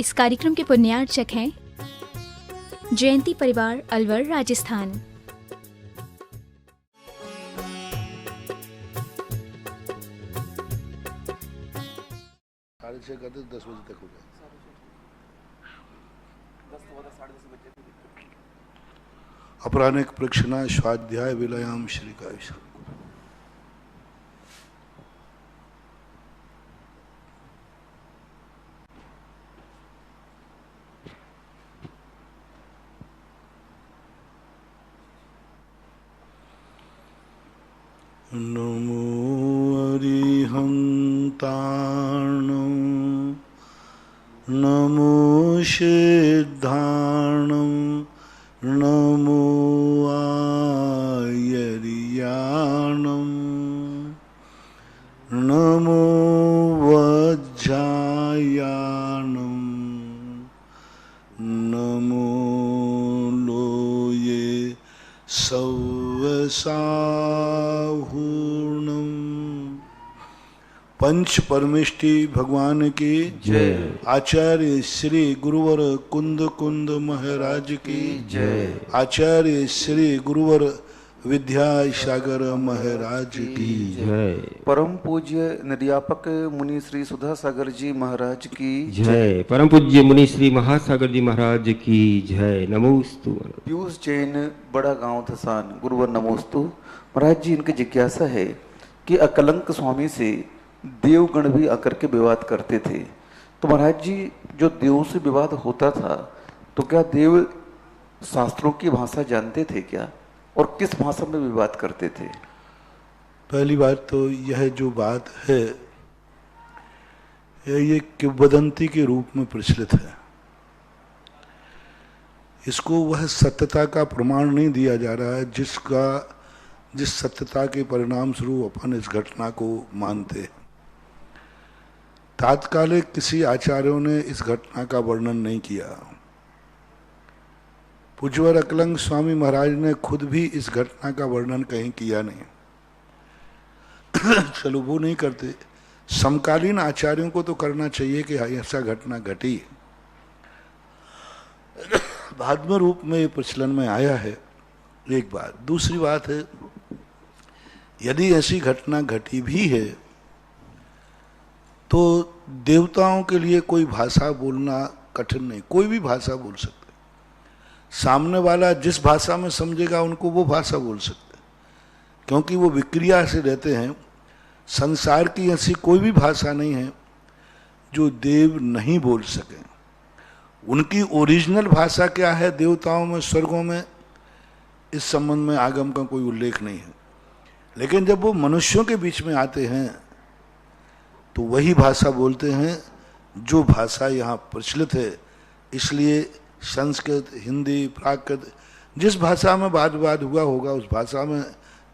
इस कार्यक्रम के पुण्यार्चक हैं जयंती परिवार, अलवर, राजस्थान। साढ़े 6 करते 10 बजे तक हो जाए। 10 अपराह्निक प्रक्षणा स्वाध्याय विलयाम श्रीकाश। नमो अरिहंताणं नमो सिद्धाणं नमो आयर्याणं नमो वज्रायाणं नमो लोये सव्वसाहूर्णं। पंच परमेष्टि भगवान की जय। आचार्य श्री गुरुवर कुंद कुंद महाराज की जय। आचार्य श्री गुरुवर विद्यासागर महाराज की जय। परम पूज्य निध्यापक मुनि श्री सुधा सागर जी महाराज की जय। परम पूज्य मुनि श्री महासागर जी महाराज की जय। नमोस्तु। पीयूष जैन, बड़ा गांव धसान। गुरुवर नमोस्तु। महाराज जी, इनकी जिज्ञासा है कि अकलंक स्वामी से देवगण भी आकर के विवाद करते थे, तो महाराज जी जो देवों से विवाद होता था तो क्या देव शास्त्रों की भाषा जानते थे क्या, और किस भाषा में विवाद करते थे? पहली बात तो यह जो बात है ये किंवदंती के रूप में प्रचलित है। इसको वह सत्यता का प्रमाण नहीं दिया जा रहा है जिस सत्यता के परिणाम स्वरूप अपन इस घटना को मानते हैं। तात्कालिक किसी आचार्यों ने इस घटना का वर्णन नहीं किया। पूज्यवर अकलंक स्वामी महाराज ने खुद भी इस घटना का वर्णन कहीं किया नहीं। चलो वो नहीं करते, समकालीन आचार्यों को तो करना चाहिए कि ऐसा घटना घटी। बाद में रूप में ये प्रचलन में आया है, एक बात। दूसरी बात है, यदि ऐसी घटना घटी भी है तो देवताओं के लिए कोई भाषा बोलना कठिन नहीं, कोई भी भाषा बोल सकते। सामने वाला जिस भाषा में समझेगा उनको वो भाषा बोल सकते, क्योंकि वो विक्रिया से रहते हैं। संसार की ऐसी कोई भी भाषा नहीं है जो देव नहीं बोल सके। उनकी ओरिजिनल भाषा क्या है देवताओं में, स्वर्गों में, इस संबंध में आगम का कोई उल्लेख नहीं है। लेकिन जब वो मनुष्यों के बीच में आते हैं तो वही भाषा बोलते हैं जो भाषा यहाँ प्रचलित है। इसलिए संस्कृत, हिंदी, प्राकृत, जिस भाषा में वाद हुआ होगा उस भाषा में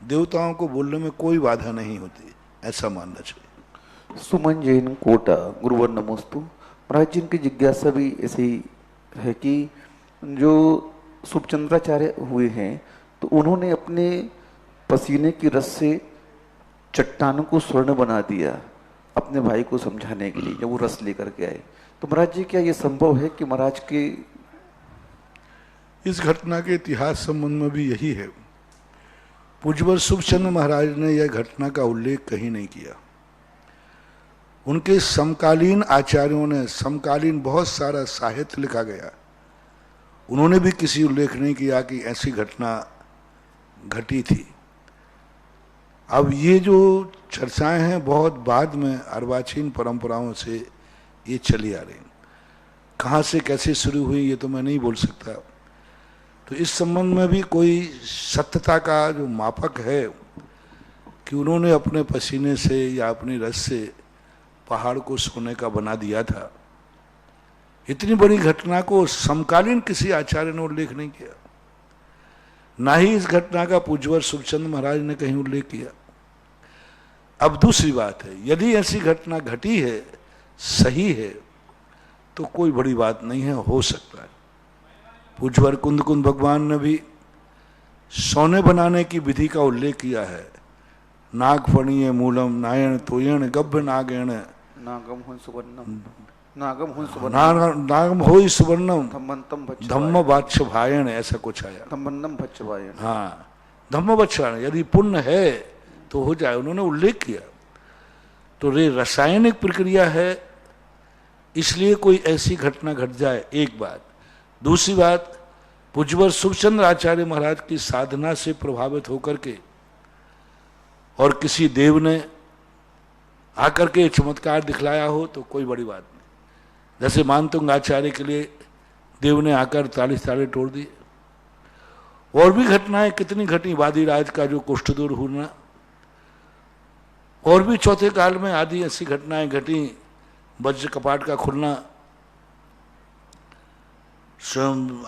देवताओं को बोलने में कोई बाधा नहीं होती, ऐसा मानना चाहिए। सुमन जैन, कोटा। गुरुवर नमोस्तु। महाराज जी, इनकी जिज्ञासा भी ऐसी है कि जो सुपचंद्राचार्य हुए हैं तो उन्होंने अपने पसीने की रस से चट्टानों को स्वर्ण बना दिया अपने भाई को समझाने के लिए, जब वो रस लेकर के आए। तो महाराज जी, क्या ये संभव है कि महाराज के इस घटना के इतिहास संबंध में भी यही है। पूज्यवर सुखचंद्र महाराज ने यह घटना का उल्लेख कहीं नहीं किया। उनके समकालीन आचार्यों ने, समकालीन बहुत सारा साहित्य लिखा गया, उन्होंने भी किसी उल्लेख नहीं किया कि ऐसी घटना घटी थी। अब ये जो चर्चाएं हैं बहुत बाद में अर्वाचीन परंपराओं से ये चली आ रही। कहाँ से कैसे शुरू हुई ये तो मैं नहीं बोल सकता। तो इस संबंध में भी कोई सत्यता का जो मापक है कि उन्होंने अपने पसीने से या अपनी रस से पहाड़ को सोने का बना दिया था, इतनी बड़ी घटना को समकालीन किसी आचार्य ने उल्लेख नहीं किया। ना ही इस घटना का पूज्यवर सुखचंद्र महाराज ने कहीं उल्लेख किया। अब दूसरी बात है, यदि ऐसी घटना घटी है, सही है, तो कोई बड़ी बात नहीं है, हो सकता है। पूज्यवर कुंद कुंद भगवान ने भी सोने बनाने की विधि का उल्लेख किया है। नागफणीय मूलम नायण तोयण गभ्य नागेण नागम सुवर्णम। नागम हुन सुवर्ण नागम हो सुवर्णम धम्मंतम भच्छ धम्म वात्सभायण, ऐसा कुछ आया। धम्मन्नम भच्छवायन। हाँ, धम्म वात्सभायण, यदि पुण्य है तो हो जाए, उन्होंने उल्लेख किया। तो ये रासायनिक प्रक्रिया है, इसलिए कोई ऐसी घटना घट जाए, एक बात। दूसरी बात, पूज्यवर सुखचंद्र आचार्य महाराज की साधना से प्रभावित होकर के और किसी देव ने आकर के चमत्कार दिखलाया हो तो कोई बड़ी बात नहीं। जैसे मानतुंग आचार्य के लिए देव ने आकर 40 ताले तोड़ दिए। और भी घटनाएं कितनी घटी, वादीराज का जो कुष्ठ दूर होना, और भी चौथे काल में आदि ऐसी घटनाएं घटी, वज्र कपाट का खुलना,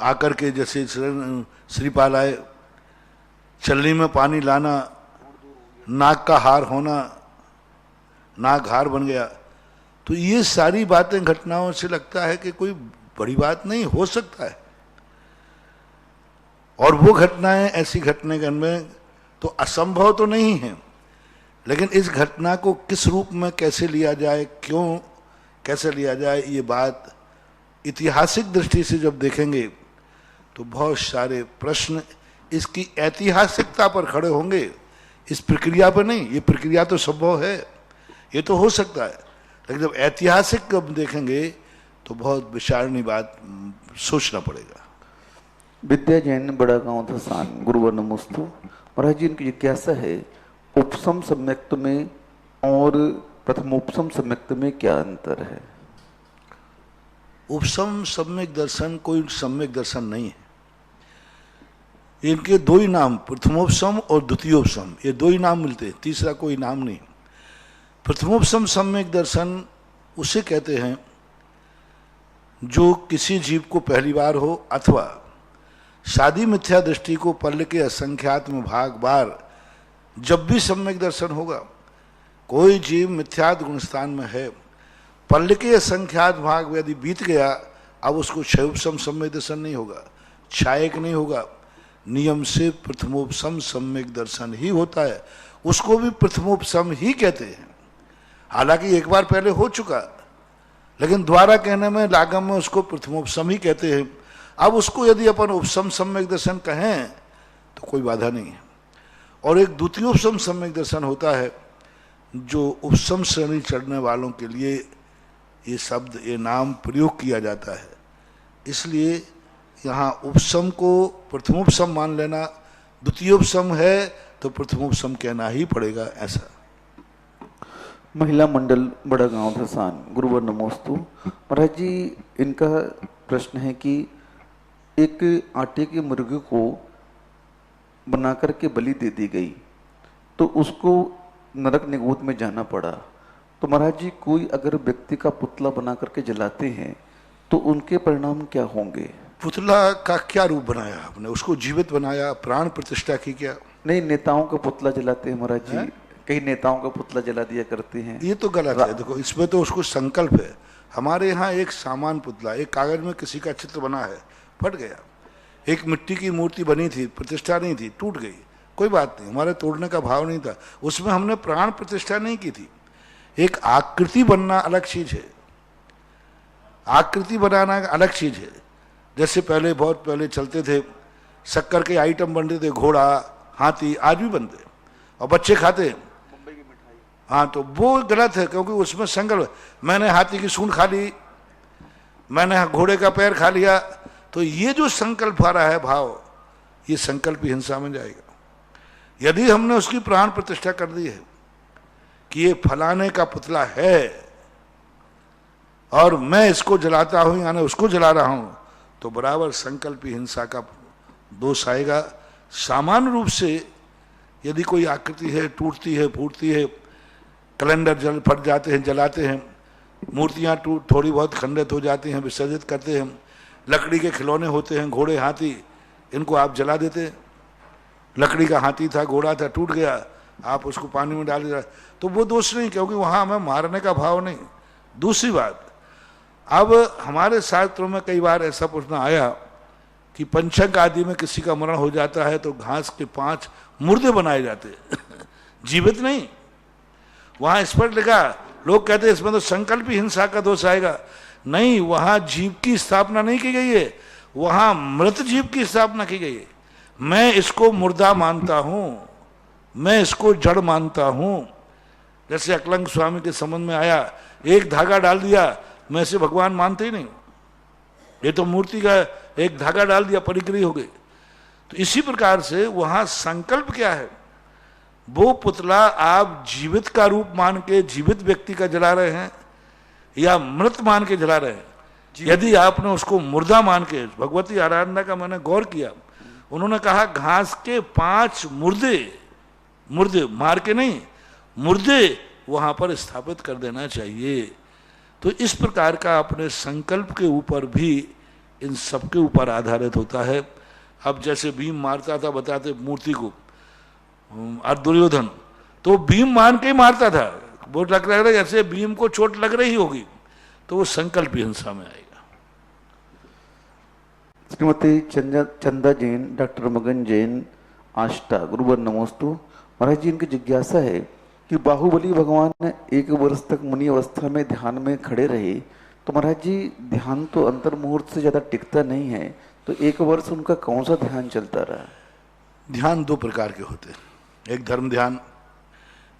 आकर के जैसे श्रीपाल आए, चलनी में पानी लाना, नाक का हार होना, नाक हार बन गया। तो ये सारी बातें घटनाओं से लगता है कि कोई बड़ी बात नहीं, हो सकता है। और वो घटनाएं ऐसी घटने में तो असंभव तो नहीं है, लेकिन इस घटना को किस रूप में कैसे लिया जाए, क्यों कैसे लिया जाए, ये बात ऐतिहासिक दृष्टि से जब देखेंगे तो बहुत सारे प्रश्न इसकी ऐतिहासिकता पर खड़े होंगे, इस प्रक्रिया पर नहीं। ये प्रक्रिया तो संभव है, ये तो हो सकता है, लेकिन जब ऐतिहासिक जब देखेंगे तो बहुत विचारणी बात सोचना पड़ेगा। विद्या जैन बड़ा गांव धसान, गुरुवर नमोस्तु। महाराज जी, इनकी जिज्ञासा है, उपसम सम्यक्त में और प्रथमोपसम सम्यक्त में क्या अंतर है? उपसम सम्यक दर्शन कोई सम्यक दर्शन नहीं है। इनके दो ही नाम, प्रथमोपसम और द्वितीयोपसम, ये दो ही नाम मिलते हैं, तीसरा कोई नाम नहीं। प्रथमोपसम सम्यक दर्शन उसे कहते हैं जो किसी जीव को पहली बार हो, अथवा शादी मिथ्या दृष्टि को पल्ल के असंख्यात में भाग बार जब भी सम्यक दर्शन होगा। कोई जीव मिथ्यात गुणस्थान में है, पल्ल के असंख्यात भाग यदि बीत गया, अब उसको क्षयोपसम सम्यक दर्शन नहीं होगा, क्षायक नहीं होगा, नियम से प्रथमोपसम सम्यक दर्शन ही होता है। उसको भी प्रथमोपसम ही कहते हैं, हालांकि एक बार पहले हो चुका, लेकिन द्वारा कहने में लागम में उसको प्रथमोपसम ही कहते हैं। अब उसको यदि अपन उपसम सम्यक दर्शन कहें तो कोई बाधा नहीं है। और एक द्वितीयोपसम सम्यक दर्शन होता है, जो उपसम श्रेणी चढ़ने वालों के लिए ये शब्द, ये नाम प्रयोग किया जाता है। इसलिए यहाँ उपसम को प्रथमोपसम मान लेना, द्वितीयोपसम है तो प्रथमोपसम कहना ही पड़ेगा, ऐसा। महिला मंडल बड़ा गांव धसान, गुरुवर नमोस्तु। महाराज जी, इनका प्रश्न है कि एक आटे के मुर्गे को बना करके बलि दे दी गई, तो उसको नरक निगूत में जाना पड़ा। तो महाराज जी, कोई अगर व्यक्ति का पुतला बना करके जलाते हैं तो उनके परिणाम क्या होंगे? पुतला का क्या रूप बनाया आपने? उसको जीवित बनाया, प्राण प्रतिष्ठा की क्या? नहीं, नेताओं का पुतला जलाते हैं महाराज जी, कई नेताओं का पुतला जला दिया करते हैं। ये तो गलत है। देखो, इसमें तो उसको संकल्प है। हमारे यहाँ एक सामान पुतला, एक कागज में किसी का चित्र बना है, फट गया। एक मिट्टी की मूर्ति बनी थी, प्रतिष्ठा नहीं थी, टूट गई, कोई बात नहीं, हमारे तोड़ने का भाव नहीं था, उसमें हमने प्राण प्रतिष्ठा नहीं की थी। एक आकृति बनना अलग चीज है, आकृति बनाना अलग चीज है। जैसे पहले, बहुत पहले चलते थे, शक्कर के आइटम बनते थे, घोड़ा, हाथी, आज भी बनते और बच्चे खाते हैं। हाँ, तो वो गलत है, क्योंकि उसमें संकल्प, मैंने हाथी की सूंड खा ली, मैंने घोड़े का पैर खा लिया, तो ये जो संकल्प आ रहा है भाव, ये संकल्प ही हिंसा में जाएगा। यदि हमने उसकी प्राण प्रतिष्ठा कर दी है कि ये फलाने का पुतला है और मैं इसको जलाता हूं, यानी उसको जला रहा हूं, तो बराबर संकल्प ही हिंसा का दोष आएगा। सामान्य रूप से यदि कोई आकृति है, टूटती है, फूटती है, कैलेंडर जल फट जाते हैं, जलाते हैं, मूर्तियां थोड़ी बहुत खंडित हो जाती हैं, विसर्जित करते हैं, लकड़ी के खिलौने होते हैं, घोड़े, हाथी, इनको आप जला देते हैं। लकड़ी का हाथी था, घोड़ा था, टूट गया, आप उसको पानी में डाल दिया, तो वो दोष नहीं, क्योंकि वहां हमें मारने का भाव नहीं। दूसरी बात, अब हमारे शास्त्रों में कई बार ऐसा प्रश्न आया कि पंचक आदि में किसी का मरण हो जाता है तो घास के 5 मुर्दे बनाए जाते जीवित नहीं। वहां स्पष्ट लिखा, लोग कहते हैं इसमें तो संकल्प ही हिंसा का दोष आएगा। नहीं, वहां जीव की स्थापना नहीं की गई है, वहां मृत जीव की स्थापना की गई है। मैं इसको मुर्दा मानता हूं, मैं इसको जड़ मानता हूं। जैसे अकलंग स्वामी के संबंध में आया, एक धागा डाल दिया, मैं इसे भगवान मानते ही नहीं हूं, ये तो मूर्ति का एक धागा डाल दिया, परिक्री हो गई। तो इसी प्रकार से वहां संकल्प क्या है, वो पुतला आप जीवित का रूप मान के जीवित व्यक्ति का जला रहे हैं या मृत मान के जला रहे हैं। यदि आपने उसको मुर्दा मान के, भगवती आराधना का मैंने गौर किया, उन्होंने कहा घास के 5 मुर्दे, मुर्दे मार के नहीं, मुर्दे वहां पर स्थापित कर देना चाहिए। तो इस प्रकार का अपने संकल्प के ऊपर भी इन सबके ऊपर आधारित होता है। अब जैसे भीम मारता था, बताते मूर्ति को, और दुर्योधन तो भीम मान के ही मारता था, वो लग रहा है जैसे भीम को चोट लग रही होगी, तो वो संकल्प हिंसा में आएगा। श्रीमती चंदा जैन, डॉक्टर मगन जैन, आष्टा, गुरुवर नमोस्तु। महाराज जी, इनकी जिज्ञासा है कि बाहुबली भगवान 1 वर्ष तक मुनि अवस्था में ध्यान में खड़े रहे, तो महाराज जी ध्यान तो अंतर मुहूर्त से ज्यादा टिकता नहीं है, तो 1 वर्ष उनका कौन सा ध्यान चलता रहा? ध्यान 2 प्रकार के होते हैं, एक धर्म ध्यान,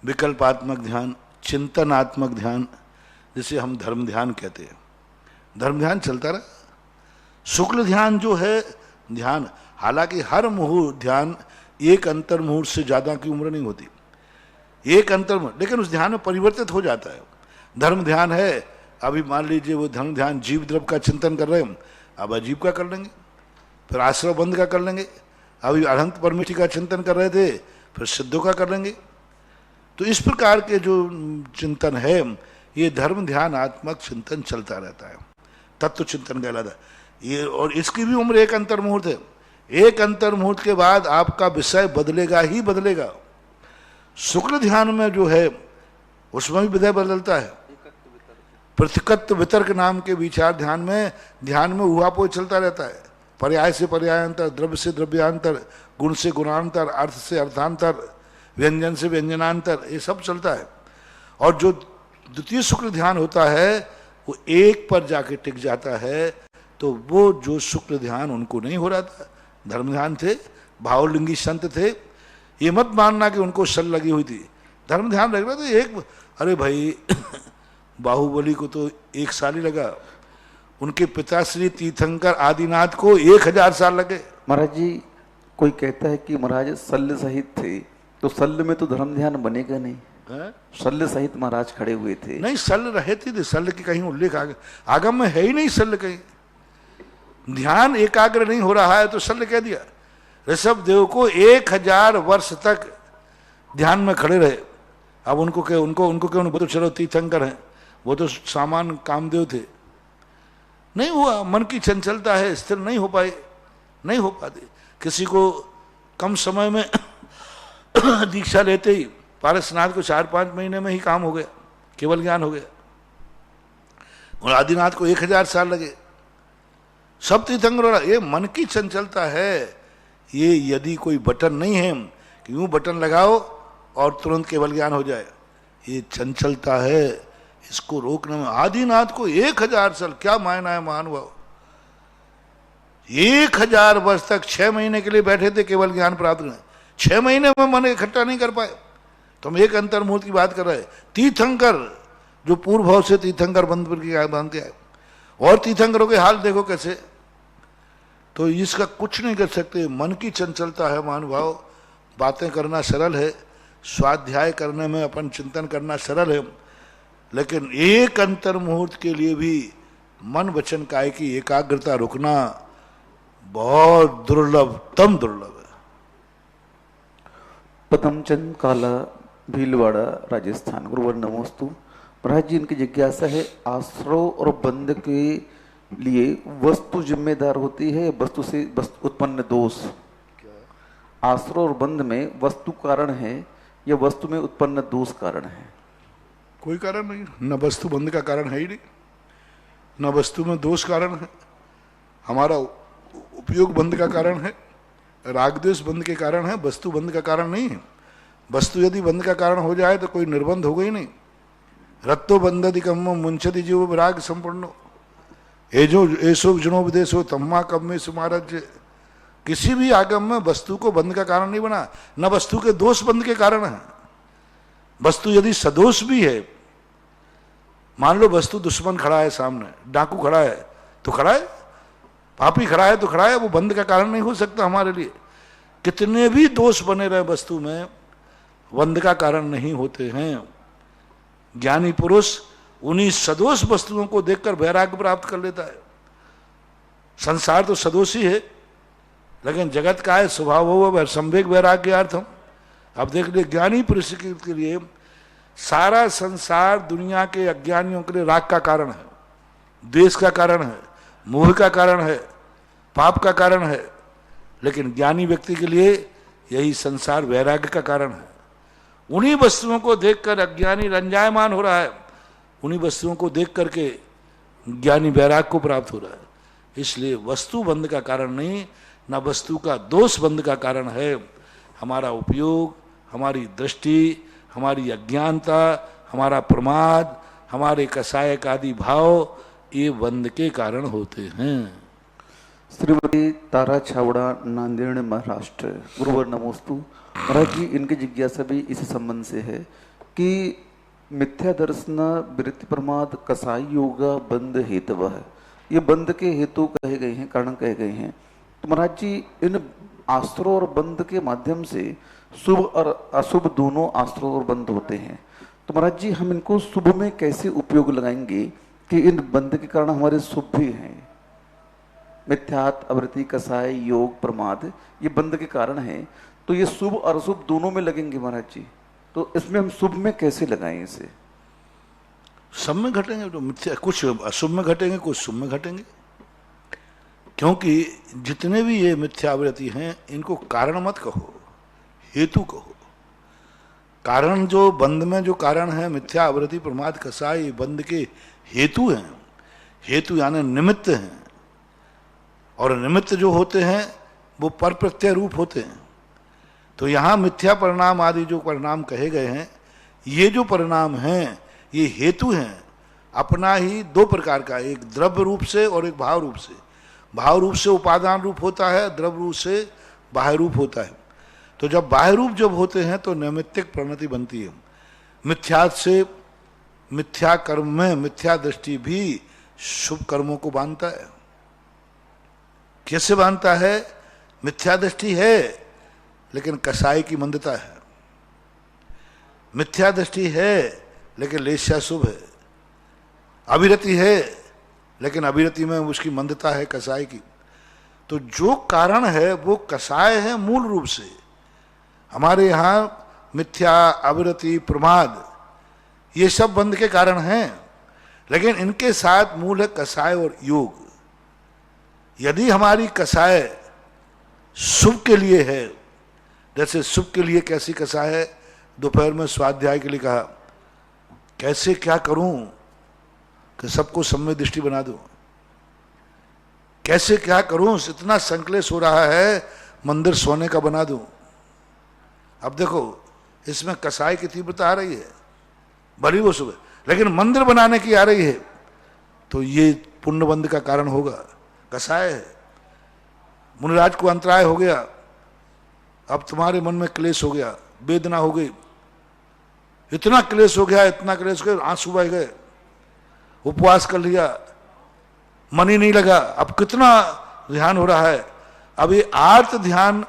विकल्पात्मक ध्यान, चिंतनात्मक ध्यान, जिसे हम धर्म ध्यान कहते हैं। धर्म ध्यान चलता रहा। शुक्ल ध्यान जो है ध्यान, हालांकि हर मुहूर्त ध्यान एक अंतर मुहूर्त से ज्यादा की उम्र नहीं होती, एक अंतर मुहूर्त, लेकिन उस ध्यान में परिवर्तित हो जाता है। धर्म ध्यान है, अभी मान लीजिए वो धर्म ध्यान जीव द्रव्य का चिंतन कर रहे हैं, अब अजीब का कर लेंगे, फिर आश्रय बंद का कर लेंगे, अभी अनंत परमेष्टि का चिंतन कर रहे थे, फिर सिद्धों का कर लेंगे। तो इस प्रकार के जो चिंतन है, ये धर्म ध्यान आत्मक चिंतन चलता रहता है, तत्व चिंतन कहलाता है ये। और इसकी भी उम्र एक अंतर मुहूर्त है, एक अंतर मुहूर्त के बाद आपका विषय बदलेगा ही बदलेगा। शुक्ल ध्यान में जो है उसमें भी विषय बदलता है। पृथकत्व वितर्क नाम के विचार ध्यान में उहापोह चलता रहता है, पर्याय से पर्यायांतर, द्रव्य से द्रव्यांतर, गुण से गुणांतर, अर्थ से अर्थांतर, व्यंजन से व्यंजनांतर, ये सब चलता है। और जो द्वितीय शुक्ल ध्यान होता है वो एक पर जाके टिक जाता है, तो वो जो शुक्ल ध्यान उनको नहीं हो रहा था, धर्म ध्यान थे, भावलिंगी संत थे, ये मत मानना कि उनको सल लगी हुई थी, धर्म ध्यान लग रहा था एक। अरे भाई बाहुबली को तो 1 साल ही लगा, उनके पिता श्री तीर्थंकर आदिनाथ को 1000 साल लगे। महाराज जी, कोई कहता है कि महाराज शल्य सहित थे, तो शल्य में तो धर्म ध्यान बनेगा नहीं, शल्य सहित महाराज खड़े हुए थे। नहीं, शल्य रहे थे, शल्य की कहीं उल्लेख आगम में है ही नहीं, शल्य कहीं। ध्यान एकाग्र नहीं हो रहा है तो शल्य कह दिया। ऋषभ देव को 1000 वर्ष तक ध्यान में खड़े रहे। अब उनको क्या, उनको क्यों, वो तो चलो तीर्थंकर हैं, वो तो सामान कामदेव थे, नहीं हुआ। मन की चंचलता है, स्थिर नहीं हो पाए, नहीं हो पाते। किसी को कम समय में दीक्षा लेते ही पारसनाथ को 4-5 महीने में ही काम हो गया, केवल ज्ञान हो गया, और आदिनाथ को 1000 साल लगे। सब तीर्थंकर, ये मन की चंचलता है। ये यदि कोई बटन नहीं है कि यूं बटन लगाओ और तुरंत केवल ज्ञान हो जाए, ये चंचलता है, इसको रोकने में आदिनाथ को 1000 साल क्या मायना है महानुभाव। 1000 वर्ष तक 6 महीने के लिए बैठे थे केवल ज्ञान प्राप्त करने, 6 महीने में मन इकट्ठा नहीं कर पाए। तो हम एक अंतर मुहूर्त की बात कर रहे हैं। तीर्थंकर जो पूर्व भाव से तीर्थंकर बंद के आए, और तीर्थंकरों के हाल देखो कैसे। तो इसका कुछ नहीं कर सकते, मन की चंचलता है महानुभाव। बातें करना सरल है, स्वाध्याय करने में अपन चिंतन करना सरल है, लेकिन एक अंतर मुहूर्त के लिए भी मन वचन काय की एकाग्रता रुकना बहुत दुर्लभ, तम दुर्लभ है। पदमचंद काला, भीलवाड़ा, राजस्थान, गुरुवर नमोस्तु। महाराज जी, इनकी जिज्ञासा है, आश्रव और बंध के लिए वस्तु जिम्मेदार होती है, वस्तु से उत्पन्न दोष? आश्रय और बंध में वस्तु कारण है या वस्तु में उत्पन्न दोष कारण है? कोई कारण नहीं, न वस्तु बंध का कारण है ही नहीं, न वस्तु में दोष कारण है। हमारा उपयोग बंध का कारण है, राग द्वेष बंध के कारण है, वस्तु बंध का कारण नहीं है। वस्तु यदि बंध का कारण हो जाए तो कोई निर्बंध होगा ही नहीं। रत्तो बंधति कम्म मुंचति जीव राग संपूर्ण। ऐसो जनोपदेशो तम्मा कब में सुमारज। किसी भी आगम में वस्तु को बंध का कारण नहीं बना, न वस्तु के दोष बंध के कारण है। वस्तु यदि सदोष भी है, मान लो वस्तु दुश्मन खड़ा है सामने, डाकू खड़ा है तो खड़ा है, पापी खड़ा है तो खड़ा है, वो बंध का कारण नहीं हो सकता हमारे लिए। कितने भी दोष बने रहे वस्तु में, बंध का कारण नहीं होते हैं। ज्ञानी पुरुष उन्हीं सदोष वस्तुओं को देखकर वैराग्य प्राप्त कर लेता है। संसार तो सदोष ही है, लेकिन जगत का है स्वभाव हो संवेग वैराग्यार्थम। अब देख लिए ज्ञानी पुरुष के लिए सारा संसार दुनिया के अज्ञानियों के लिए राग का कारण है, द्वेष का कारण है, मोह का कारण है, पाप का कारण है। लेकिन ज्ञानी व्यक्ति के लिए यही संसार वैराग्य का कारण है। उन्हीं वस्तुओं को देखकर अज्ञानी रंजायमान हो रहा है, उन्हीं वस्तुओं को देख करके ज्ञानी वैराग्य को प्राप्त हो रहा है। इसलिए वस्तु बंध का कारण नहीं, न वस्तु का दोष बंध का कारण है। हमारा उपयोग, हमारी दृष्टि, हमारी अज्ञानता, हमारा प्रमाद, हमारे कसायक आदि भाव, ये बंध के कारण होते हैं। श्रीमती तारा छावड़ा, नांदेड़, महाराष्ट्र। गुरुवर नमोस्तु। महाराज जी, इनकी जिज्ञासा भी इसी संबंध से है कि मिथ्या दर्शन, वृत्ति प्रमाद, कसाई योगा बंध हेतु है। ये बंध के हेतु कहे गए हैं, कारण कहे गए हैं। तो महाराज जी, इन आस्त्रों और बंध के माध्यम से शुभ और अशुभ दोनों आस्त्रों और बंध होते हैं। तो महाराज जी, हम इनको शुभ में कैसे उपयोग लगाएंगे कि इन बंध के कारण हमारे शुभ भी हैं? मिथ्यात, अवृत्ति, कसाय, योग, प्रमाद, ये बंध के कारण हैं। तो ये शुभ और अशुभ दोनों में लगेंगे महाराज जी, तो इसमें हम शुभ में कैसे लगाएं इसे? सब में घटेंगे, तो मिथ्या कुछ अशुभ में घटेंगे, कुछ शुभ में घटेंगे। क्योंकि जितने भी ये मिथ्यावृत्ति हैं, इनको कारण मत कहो, हेतु कहो। कारण जो बंध में जो कारण है, मिथ्या, आवृत्ति, प्रमाद, कसाय, ये बंध के हेतु हैं। हेतु यानी निमित्त हैं, और निमित्त जो होते हैं वो पर प्रत्यय रूप होते हैं। तो यहाँ मिथ्या परिणाम आदि जो परिणाम कहे गए हैं, ये जो परिणाम हैं ये हेतु हैं अपना ही दो प्रकार का, एक द्रव्य रूप से और एक भाव रूप से। भाव रूप से उपादान रूप होता है, द्रव्य रूप से बाह्य रूप होता है। तो जब बाह्य रूप जब होते हैं तो नैमित्तिक परिणति बनती है। मिथ्या से मिथ्या कर्म में मिथ्या दृष्टि भी शुभ कर्मों को बांधता है। कैसे बांधता है? मिथ्या दृष्टि है लेकिन कसाई की मंदता है, मिथ्या दृष्टि है लेकिन लेस्या शुभ है, अभिरति है लेकिन अभिरति में उसकी मंदता है कसाई की। तो जो कारण है वो कसाय है मूल रूप से। हमारे यहाँ मिथ्या, अविरति, प्रमाद ये सब बंध के कारण हैं, लेकिन इनके साथ मूल है कसाय और योग। यदि हमारी कसाय शुभ के लिए है, जैसे शुभ के लिए कैसी कसाय है, दोपहर में स्वाध्याय के लिए कहा, कैसे क्या करूं कि सबको सम्य दृष्टि बना दूं, कैसे क्या करूं, इतना संकलेश हो रहा है, मंदिर सोने का बना दूं। अब देखो इसमें कसाई की तीव्रता आ रही है, भली वो सुबह, लेकिन मंदिर बनाने की आ रही है, तो ये पुण्यबंध का कारण होगा। कसाय है, मुनिराज को अंतराय हो गया, अब तुम्हारे मन में क्लेश हो गया, वेदना हो गई, इतना क्लेश हो गया, इतना क्लेश हो गया, आंसू बह गए, उपवास कर लिया, मन ही नहीं लगा, अब कितना ध्यान हो रहा है। अब ये आर्त ध्यान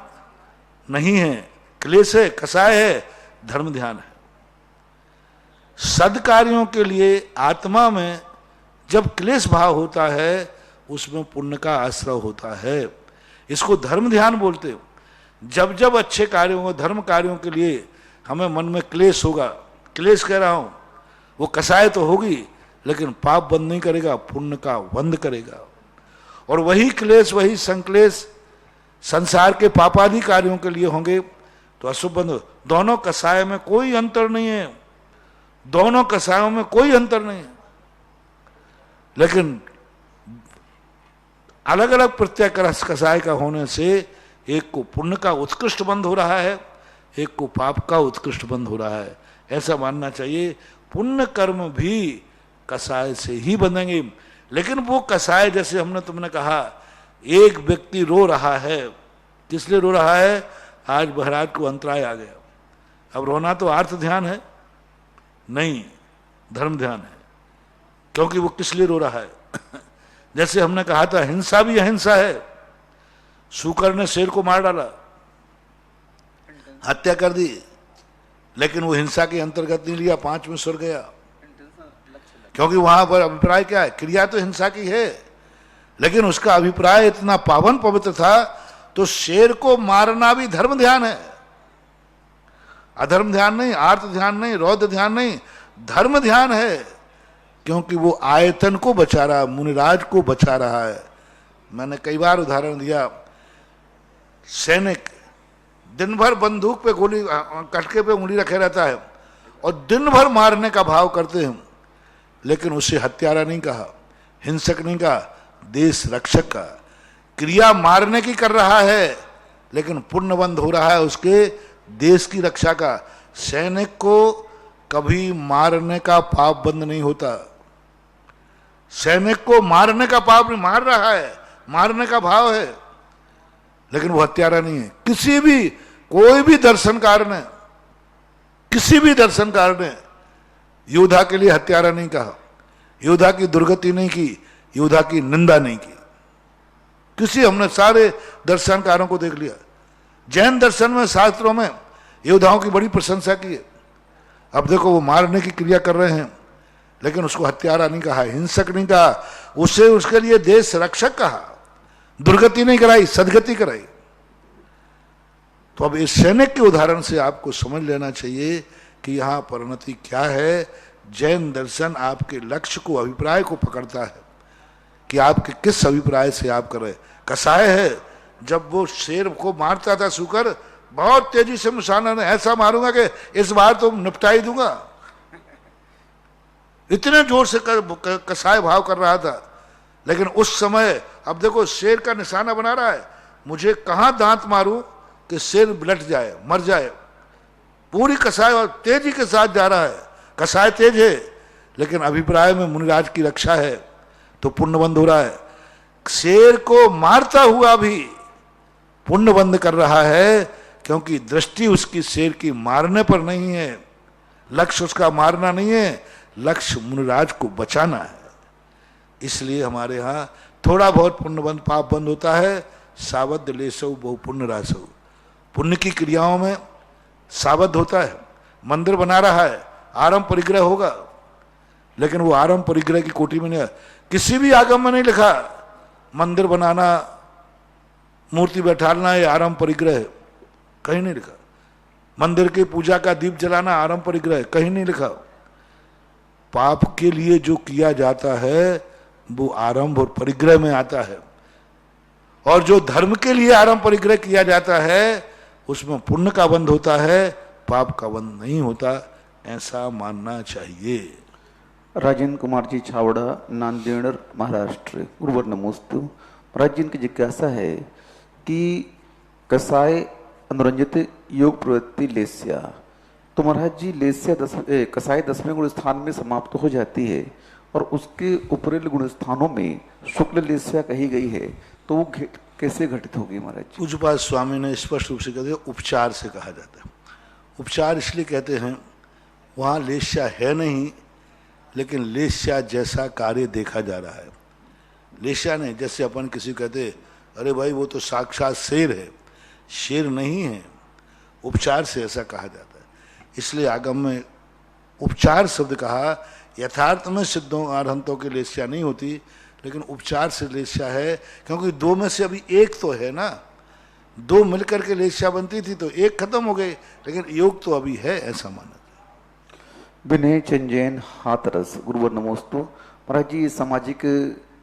नहीं है, क्लेश है, कसाय है, धर्म ध्यान है। सद्कार्यों के लिए आत्मा में जब क्लेश भाव होता है, उसमें पुण्य का आश्रय होता है, इसको धर्म ध्यान बोलते हो। जब जब अच्छे कार्यों, धर्म कार्यों के लिए हमें मन में क्लेश होगा, क्लेश कह रहा हूं, वो कसाय तो होगी लेकिन पाप बंद नहीं करेगा, पुण्य का बंद करेगा। और वही क्लेश, वही संक्लेश संसार के पापादि कार्यों के लिए होंगे तो अशुभ बंद। दोनों कसाय में कोई अंतर नहीं है, दोनों कसायों में कोई अंतर नहीं है, लेकिन अलग अलग प्रत्यय कसाय का होने से एक को पुण्य का उत्कृष्ट बंध हो रहा है, एक को पाप का उत्कृष्ट बंध हो रहा है। ऐसा मानना चाहिए। पुण्य कर्म भी कसाय से ही बंधेंगे। लेकिन वो कसाय, जैसे हमने तुमने कहा, एक व्यक्ति रो रहा है, किस लिए रो रहा है? आज महाराज को अंतराय आ गया। अब रोना तो आर्थ ध्यान है नहीं, धर्म ध्यान है, क्योंकि वो किस लिए रो रहा है? जैसे हमने कहा था, हिंसा भी अहिंसा है। शूकर ने शेर को मार डाला, हत्या कर दी, लेकिन वो हिंसा के अंतर्गत नहीं लिया, 5 में स्वर गया, क्योंकि वहां पर अभिप्राय क्या है? क्रिया तो हिंसा की है, लेकिन उसका अभिप्राय इतना पावन पवित्र था। तो शेर को मारना भी धर्म ध्यान है, अधर्म ध्यान नहीं, आर्त ध्यान नहीं, रौद्र ध्यान नहीं, धर्म ध्यान है, क्योंकि वो आयतन को बचा रहा है, मुनिराज को बचा रहा है। मैंने कई बार उदाहरण दिया, सैनिक दिन भर बंदूक पे गोली, कटके पे उंगली रखे रहता है और दिन भर मारने का भाव करते हैं, लेकिन उसे हत्यारा नहीं कहा, हिंसक नहीं कहा, देश रक्षक का। क्रिया मारने की कर रहा है, लेकिन पुण्यबंध हो रहा है उसके देश की रक्षा का। सैनिक को कभी मारने का पाप बंद नहीं होता। सैनिक को मारने का पाप नहीं, मार रहा है, मारने का भाव है, लेकिन वो हत्यारा नहीं है। किसी भी, कोई भी दर्शनकार ने, किसी भी दर्शनकार ने योद्धा के लिए हत्यारा नहीं कहा, योद्धा की दुर्गति नहीं की, योद्धा की निंदा नहीं की। किसी, हमने सारे दर्शनकारों को देख लिया। जैन दर्शन में, शास्त्रों में योद्धाओं की बड़ी प्रशंसा की है। अब देखो, वो मारने की क्रिया कर रहे हैं, लेकिन उसको हत्यारा नहीं कहा, हिंसक नहीं कहा, उसे उसके लिए देश रक्षक कहा, दुर्गति नहीं कराई, सदगति कराई। तो अब इस सैनिक के उदाहरण से आपको समझ लेना चाहिए कि यहां परिणति क्या है। जैन दर्शन आपके लक्ष्य को, अभिप्राय को पकड़ता है कि आपके किस अभिप्राय से आप कर रहे। कसाय है, जब वो शेर को मारता था शुकर, बहुत तेजी से मुसाना ने ऐसा मारूंगा कि इस बार तो निपटा ही दूंगा, इतने जोर से कसाय भाव कर रहा था। लेकिन उस समय, अब देखो, शेर का निशाना बना रहा है, मुझे कहां दांत मारूं कि शेर लट जाए, मर जाए। पूरी कसाय और तेजी के साथ जा रहा है। कसाय तेज है, लेकिन अभिप्राय में मुनिराज की रक्षा है, तो पुण्यबंध हो रहा है। शेर को मारता हुआ भी पुण्यबंध कर रहा है, क्योंकि दृष्टि उसकी शेर की मारने पर नहीं है, लक्ष्य उसका मारना नहीं है, लक्ष्य मुनिराज को बचाना है। इसलिए हमारे यहाँ थोड़ा बहुत पुण्यबंध, पाप बंद होता है। सावध लेसौ बहु पुण्य रासौ, पुण्य की क्रियाओं में सावध होता है। मंदिर बना रहा है, आरंभ परिग्रह होगा, लेकिन वो आरंभ परिग्रह की कोटि में नहीं, किसी भी आगम में नहीं लिखा मंदिर बनाना, मूर्ति बैठाना ये आरंभ परिग्रह है, कहीं नहीं लिखा। मंदिर की पूजा का दीप जलाना आरंभ परिग्रह है, कहीं नहीं लिखा। पाप के लिए जो किया जाता है वो आरंभ और परिग्रह में आता है, और जो धर्म के लिए आरंभ परिग्रह किया जाता है उसमें पुण्य का बंध होता है, पाप का बंध नहीं होता, ऐसा मानना चाहिए। राजेंद्र कुमार जी छावड़ा, नांदेड़, महाराष्ट्र। गुरुवर नमोस्तु। महाराज जी, इनकी जिज्ञासा है कि कसाय अनुरंजित योग प्रवृत्ति लेस्या, तो महाराज जी लेस्या कसाय 10वें गुण स्थान में समाप्त हो जाती है और उसके उपरिल गुण स्थानों में शुक्ल लेस्या कही गई है, तो वो कैसे घटित होगी महाराज जी? पूज्यपाद स्वामी ने स्पष्ट रूप से कह दिया, उपचार से कहा जाता है। उपचार इसलिए कहते हैं, वहाँ लेस्या है नहीं, लेकिन लेस्या जैसा कार्य देखा जा रहा है। लेस्या नहीं, जैसे अपन किसी कहते अरे भाई वो तो साक्षात शेर है, शेर नहीं है। उपचार से ऐसा कहा जाता है, इसलिए आगम में उपचार शब्द कहा। यथार्थ में सिद्धों आरहंतों की लेस्या नहीं होती, लेकिन उपचार से लेस्या है, क्योंकि दो में से अभी एक तो है ना, दो मिलकर के लेस्या बनती थी तो एक खत्म हो गई, लेकिन योग तो अभी है, ऐसा माना। विनय चंजैन हाथरस। गुरुवर नमोस्तु। महाराज जी, सामाजिक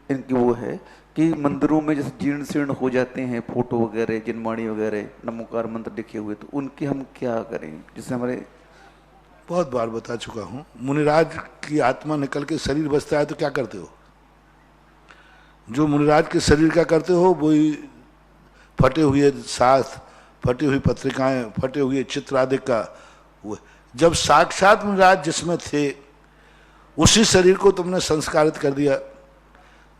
इनकी वो है कि मंदिरों में जैसे जीर्ण शीर्ण हो जाते हैं फोटो वगैरह, जिनवाणी वगैरह, नमोकार मंत्र लिखे हुए, तो उनके हम क्या करें? जिससे हमारे, बहुत बार बता चुका हूं, मुनिराज की आत्मा निकल के शरीर बसता है तो क्या करते हो? जो मुनिराज के शरीर का करते हो वही फटे हुए साथ, फटी हुई पत्रिकाएं, फटे हुए चित्र आदि का। जब साक्षात मुनिराज जिसमें थे उसी शरीर को तुमने संस्कारित कर दिया,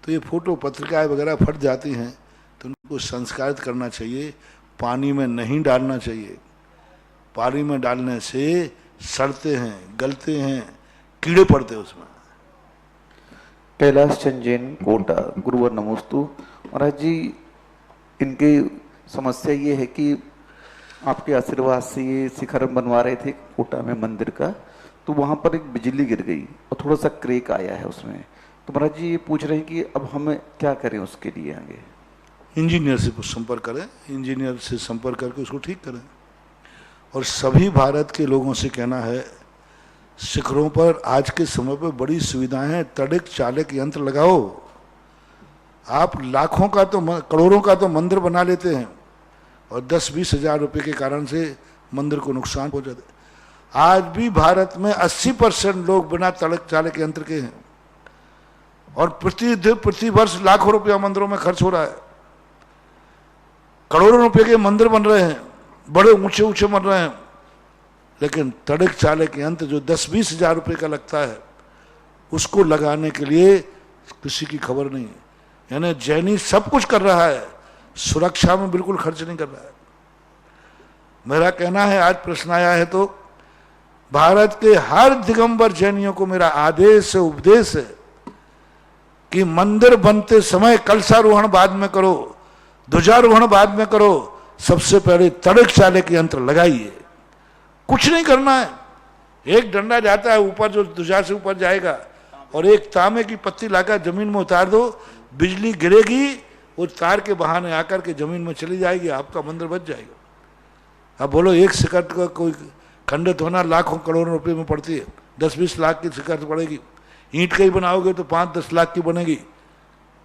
तो ये फोटो पत्रिकाएं वगैरह फट जाती हैं, तो उनको संस्कारित करना चाहिए, पानी में नहीं डालना चाहिए। पानी में डालने से सड़ते हैं, गलते हैं, कीड़े पड़ते हैं उसमें। कैलाश चंद जैन, कोटा। गुरुवर नमोस्तु। महाराज जी, इनकी समस्या ये है कि आपके आशीर्वाद से ये शिखर बनवा रहे थे कोटा में मंदिर का, तो वहां पर एक बिजली गिर गई और थोड़ा सा क्रैक आया है उसमें। तो महाराज जी ये पूछ रहे हैं कि अब हमें क्या करें उसके लिए आगे। इंजीनियर से संपर्क करें, इंजीनियर से संपर्क करके उसको ठीक करें। और सभी भारत के लोगों से कहना है, शिखरों पर आज के समय पर बड़ी सुविधाएं हैं, तड़िक चालक यंत्र लगाओ। आप लाखों का तो करोड़ों का तो मंदिर बना लेते हैं और 10-20 हजार रुपए के कारण से मंदिर को नुकसान हो जाता है। आज भी भारत में 80% लोग बिना तड़िक चालक यंत्र के हैं और प्रति वर्ष लाखों रुपया मंदिरों में खर्च हो रहा है। करोड़ों रुपए के मंदिर बन रहे हैं, बड़े ऊंचे ऊंचे बन रहे हैं, लेकिन तड़िक चालक यंत्र जो 10-20 हजार रुपए का लगता है, उसको लगाने के लिए किसी की खबर नहीं है। यानी जैनी सब कुछ कर रहा है, सुरक्षा में बिल्कुल खर्च नहीं कर रहा है। मेरा कहना है, आज प्रश्न आया है तो भारत के हर दिगंबर जैनियों को मेरा आदेश है, उपदेश है कि मंदिर बनते समय कलशारोहण बाद में करो, ध्वजारोहण बाद में करो, सबसे पहले तड़िक चालक यंत्र लगाइए। कुछ नहीं करना है, एक डंडा जाता है ऊपर जो ध्वजा से ऊपर जाएगा, और एक तांबे की पत्ती लाकर जमीन में उतार दो, बिजली गिरेगी, वो तार के बहाने आकर के जमीन में चली जाएगी, आपका मंदिर बच जाएगा। अब बोलो एक शिखर का कोई खंडित होना लाखों करोड़ों रुपए में पड़ती है, 10-20 लाख की शिखर पड़ेगी। ईंट का ही बनाओगे तो 5-10 लाख की बनेगी,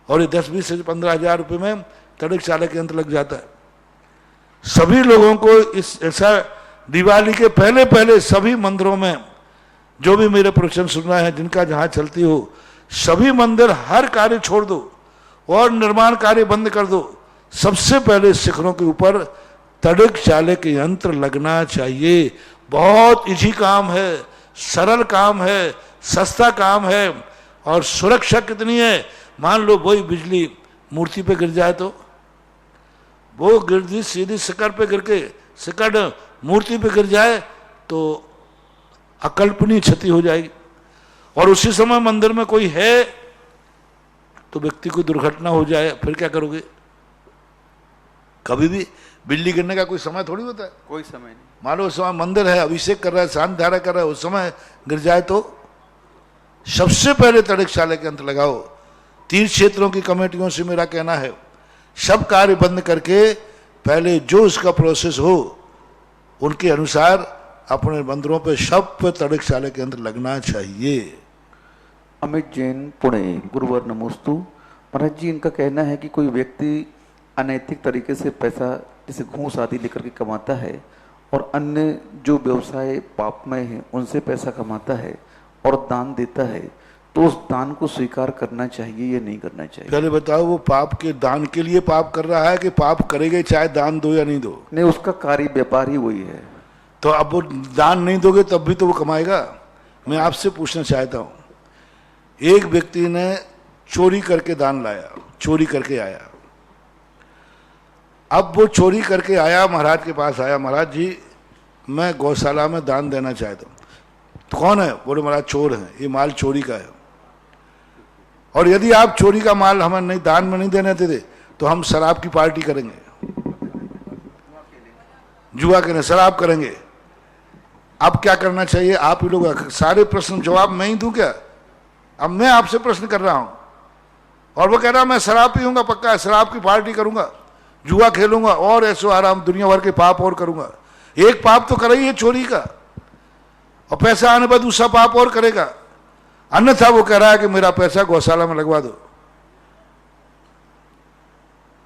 और ये 10-20 से 15 हजार रुपये में तड़िक चालक यंत्र लग जाता है। सभी लोगों को इस ऐसा दिवाली के पहले सभी मंदिरों में, जो भी मेरे प्रवचन सुन रहे हैं, जिनका जहां चलती हो, सभी मंदिर हर कार्य छोड़ दो और निर्माण कार्य बंद कर दो। सबसे पहले शिखरों के ऊपर तड़िक चालक यंत्र लगना चाहिए। बहुत इजी काम है, सरल काम है, सस्ता काम है, और सुरक्षा कितनी है। मान लो वही बिजली मूर्ति पे गिर जाए तो, वो गिरती सीधी शिखर पे गिर के, शिखर मूर्ति पे गिर जाए तो अकल्पनीय क्षति हो जाएगी। और उसी समय मंदिर में कोई है तो व्यक्ति को दुर्घटना हो जाए, फिर क्या करोगे। कभी भी बिजली गिरने का कोई समय थोड़ी होता है, कोई समय नहीं। मान लो उस समय मंदिर है, अभिषेक कर रहा है, शांत धारा कर रहा है, उस समय गिर जाए तो सबसे पहले तड़िक चालक यंत्र लगाओ। तीर्थ क्षेत्रों की कमेटियों से मेरा कहना है, सब कार्य बंद करके पहले जो उसका प्रोसेस हो उनके अनुसार अपने मंदिरों पे सब पे तड़िक चालक यंत्र लगना चाहिए। अमित जैन, पुणे। गुरुवर नमोस्तु। महाराज जी, इनका कहना है कि कोई व्यक्ति अनैतिक तरीके से पैसा जैसे घूस आदि लेकर के कमाता है और अन्य जो व्यवसाय पापमय हैं उनसे पैसा कमाता है और दान देता है, तो उस दान को स्वीकार करना चाहिए या नहीं करना चाहिए। पहले बताओ, वो पाप के दान के लिए पाप कर रहा है कि पाप करेगा चाहे दान दो या नहीं दो। नहीं, उसका कार्य व्यापार ही वही है। तो अब वो दान नहीं दोगे तब भी तो वो कमाएगा। मैं आपसे पूछना चाहता हूं, एक व्यक्ति ने चोरी करके दान लाया, चोरी करके आया। अब वो चोरी करके आया, महाराज के पास आया, महाराज जी मैं गौशाला में दान देना चाहता हूं। तो कौन है? बोले महाराज चोर है, ये माल चोरी का है, और यदि आप चोरी का माल हमें नहीं दान में नहीं देने देते तो हम शराब की पार्टी करेंगे, जुआ करेंगे, शराब करेंगे। अब क्या करना चाहिए? आप ही लोग सारे प्रश्न जवाब मैं ही दूं क्या? अब मैं आपसे प्रश्न कर रहा हूं और वो कह रहा मैं शराब पीऊंगा, पक्का शराब की पार्टी करूंगा, जुआ खेलूंगा और ऐसो आराम दुनिया भर के पाप और करूंगा। एक पाप तो कर ही है चोरी का, और पैसा आने पर दूसरा पाप और करेगा। अन्यथा वो कह रहा है कि मेरा पैसा गौशाला में लगवा दो।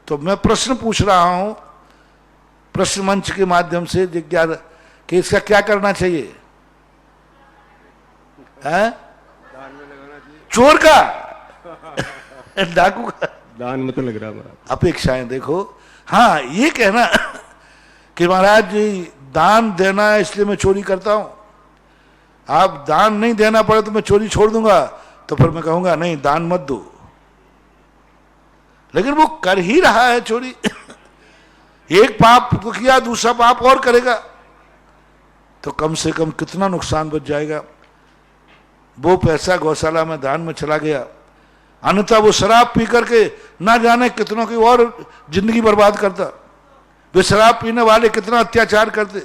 तो मैं प्रश्न पूछ रहा हूं प्रश्न मंच के माध्यम से जिज्ञासा कि इसका क्या करना चाहिए? है चोर का डाकू का दान में तो लग रहा है। अपेक्षाएं देखो। हाँ, ये कहना कि महाराज जी दान देना है इसलिए मैं चोरी करता हूं, आप दान नहीं देना पड़े तो मैं चोरी छोड़ दूंगा, तो फिर मैं कहूंगा नहीं दान मत दो। लेकिन वो कर ही रहा है चोरी। एक पाप को किया, दूसरा पाप और करेगा, तो कम से कम कितना नुकसान बच जाएगा। वो पैसा गौशाला में दान में चला गया, अन्यथा वो शराब पी करके ना जाने कितनों की और जिंदगी बर्बाद करता। वे शराब पीने वाले कितना अत्याचार करते,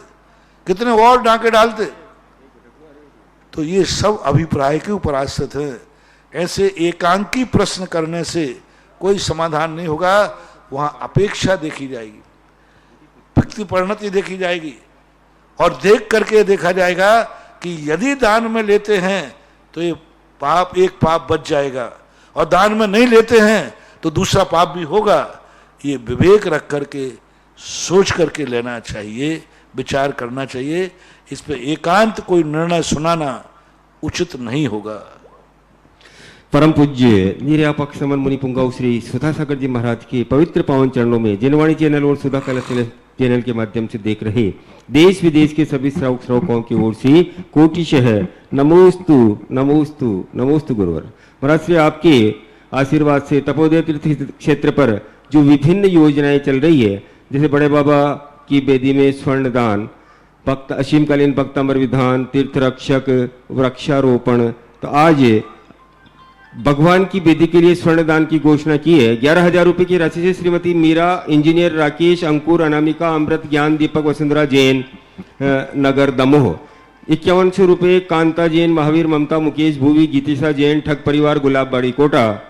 कितने और डांके डालते। तो ये सब अभिप्राय के ऊपर आश्रित है। ऐसे एकांकी प्रश्न करने से कोई समाधान नहीं होगा। वहां अपेक्षा देखी जाएगी, व्यक्ति परिणति देखी जाएगी, और देख करके देखा जाएगा कि यदि दान में लेते हैं तो ये पाप, एक पाप बच जाएगा, और दान में नहीं लेते हैं तो दूसरा पाप भी होगा। ये विवेक रख करके सोच करके लेना चाहिए, विचार करना चाहिए। इस पे एकांत कोई निर्णय सुनाना उचित नहीं होगा। परम पूज्य निर्यापक समन मुनि पुंगाव श्री सुधा सागर जी महाराज के पवित्र पावन चरणों में जिनवाणी चैनल और सुधा कलश चैनल के माध्यम से देख रहे देश विदेश के सभी श्रावकों की ओर से कोटिशः नमोस्तु नमोस्तु नमोस्तु गुरुवर। महाराज श्री आपके आशीर्वाद से तपोदय तीर्थ क्षेत्र पर जो विभिन्न योजनाएं चल रही है, जैसे बड़े बाबा की बेदी में स्वर्ण दान, भक्त असीमकालीन भक्तामर विधान, तीर्थ रक्षक, वृक्षारोपण, तो आज भगवान की बेदी के लिए स्वर्ण दान की घोषणा की है। 11,000 रुपए की राशि से श्रीमती मीरा, इंजीनियर राकेश, अंकुर, अनामिका, अमृत, ज्ञान, दीपक, वसुंधरा जैन, नगर दमोह। 5100 रुपए कांता जैन, महावीर, ममता, मुकेश, भूवी, गीतिशा जैन, ठग परिवार, गुलाबबाड़ी, कोटा।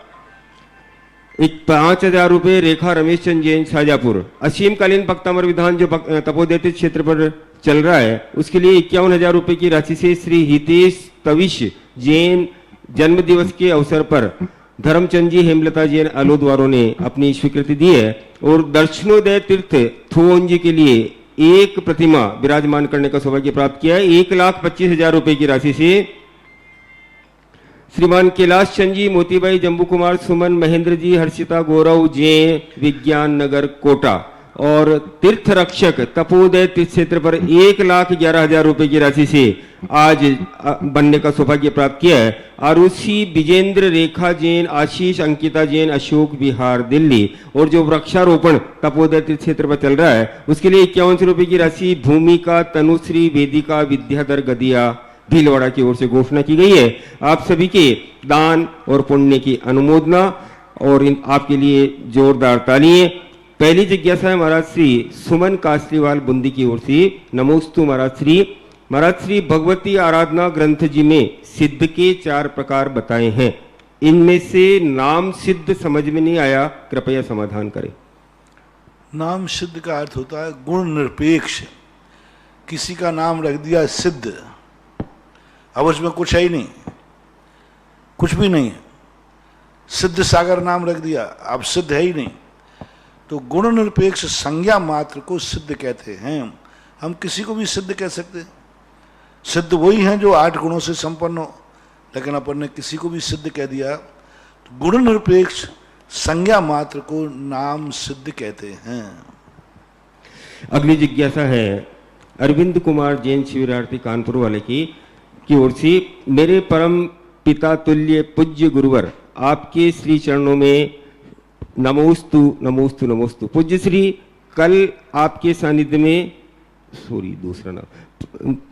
5,000 रुपए रेखा रमेश चंद जैन, शाजापुर। असीमकालीन भक्तामर विधान जो तपोदय क्षेत्र पर चल रहा है, उसके लिए 51,000 रुपए की राशि से श्री हितेश तविश जैन जन्म दिवस के अवसर पर धर्मचंद जी, हेमलता जैन अलोद्वारों ने अपनी स्वीकृति दी है। और दर्शनोदय तीर्थ थोन जी के लिए एक प्रतिमा विराजमान करने का सौभाग्य प्राप्त किया है। 1,25,000 रुपए की राशि से श्रीमान कैलाश चंद जी, मोतीबाई, जम्बू कुमार, सुमन, महेंद्र जी, हर्षिता, गौरव जैन, विज्ञान नगर, कोटा। और तीर्थ रक्षक तपोदय तीर्थ क्षेत्र पर 1,11,000 रुपए की राशि से आज बनने का सौभाग्य प्राप्त किया है। आरुषि, विजेंद्र, रेखा जैन, आशीष, अंकिता जैन, अशोक विहार, दिल्ली। और जो वृक्षारोपण तपोदय तीर्थ क्षेत्र पर चल रहा है, उसके लिए 5100 रुपए की राशि भूमिका, तनुश्री, वेदिका, विद्याधर गदिया, भीलवाड़ा की ओर से घोषणा की गई है। आप सभी के दान और पुण्य की अनुमोदना और आपके लिए जोरदार तालियां। पहली जिज्ञासा है महाराज श्री सुमन कासलीवाल बुंदी की ओर से। नमोस्तु महाराज श्री। महाराज श्री भगवती आराधना ग्रंथ जी में सिद्ध के 4 प्रकार बताए हैं, इनमें से नाम सिद्ध समझ में नहीं आया, कृपया समाधान करें। नाम सिद्ध का अर्थ होता है गुण निरपेक्ष। किसी का नाम रख दिया सिद्ध, अब उसमें कुछ है ही नहीं, कुछ भी नहीं है। सिद्ध सागर नाम रख दिया, अब सिद्ध है ही नहीं। तो गुण निरपेक्ष संज्ञा मात्र को सिद्ध कहते हैं। हम किसी को भी सिद्ध कह सकते हैं। सिद्ध वही हैं जो 8 गुणों से संपन्न हो, लेकिन अपन ने किसी को भी सिद्ध कह दिया। तो गुण निरपेक्ष संज्ञा मात्र को नाम सिद्ध कहते हैं। अगली जिज्ञासा है अरविंद कुमार जैन शिविरार्थी कानपुर वाले की ओर से। मेरे परम पिता तुल्य पूज्य गुरुवर, आपके श्री चरणों में नमोस्तु नमोस्तु नमोस्तु। पूज्य श्री, कल आपके सानिध्य में दूसरा नाम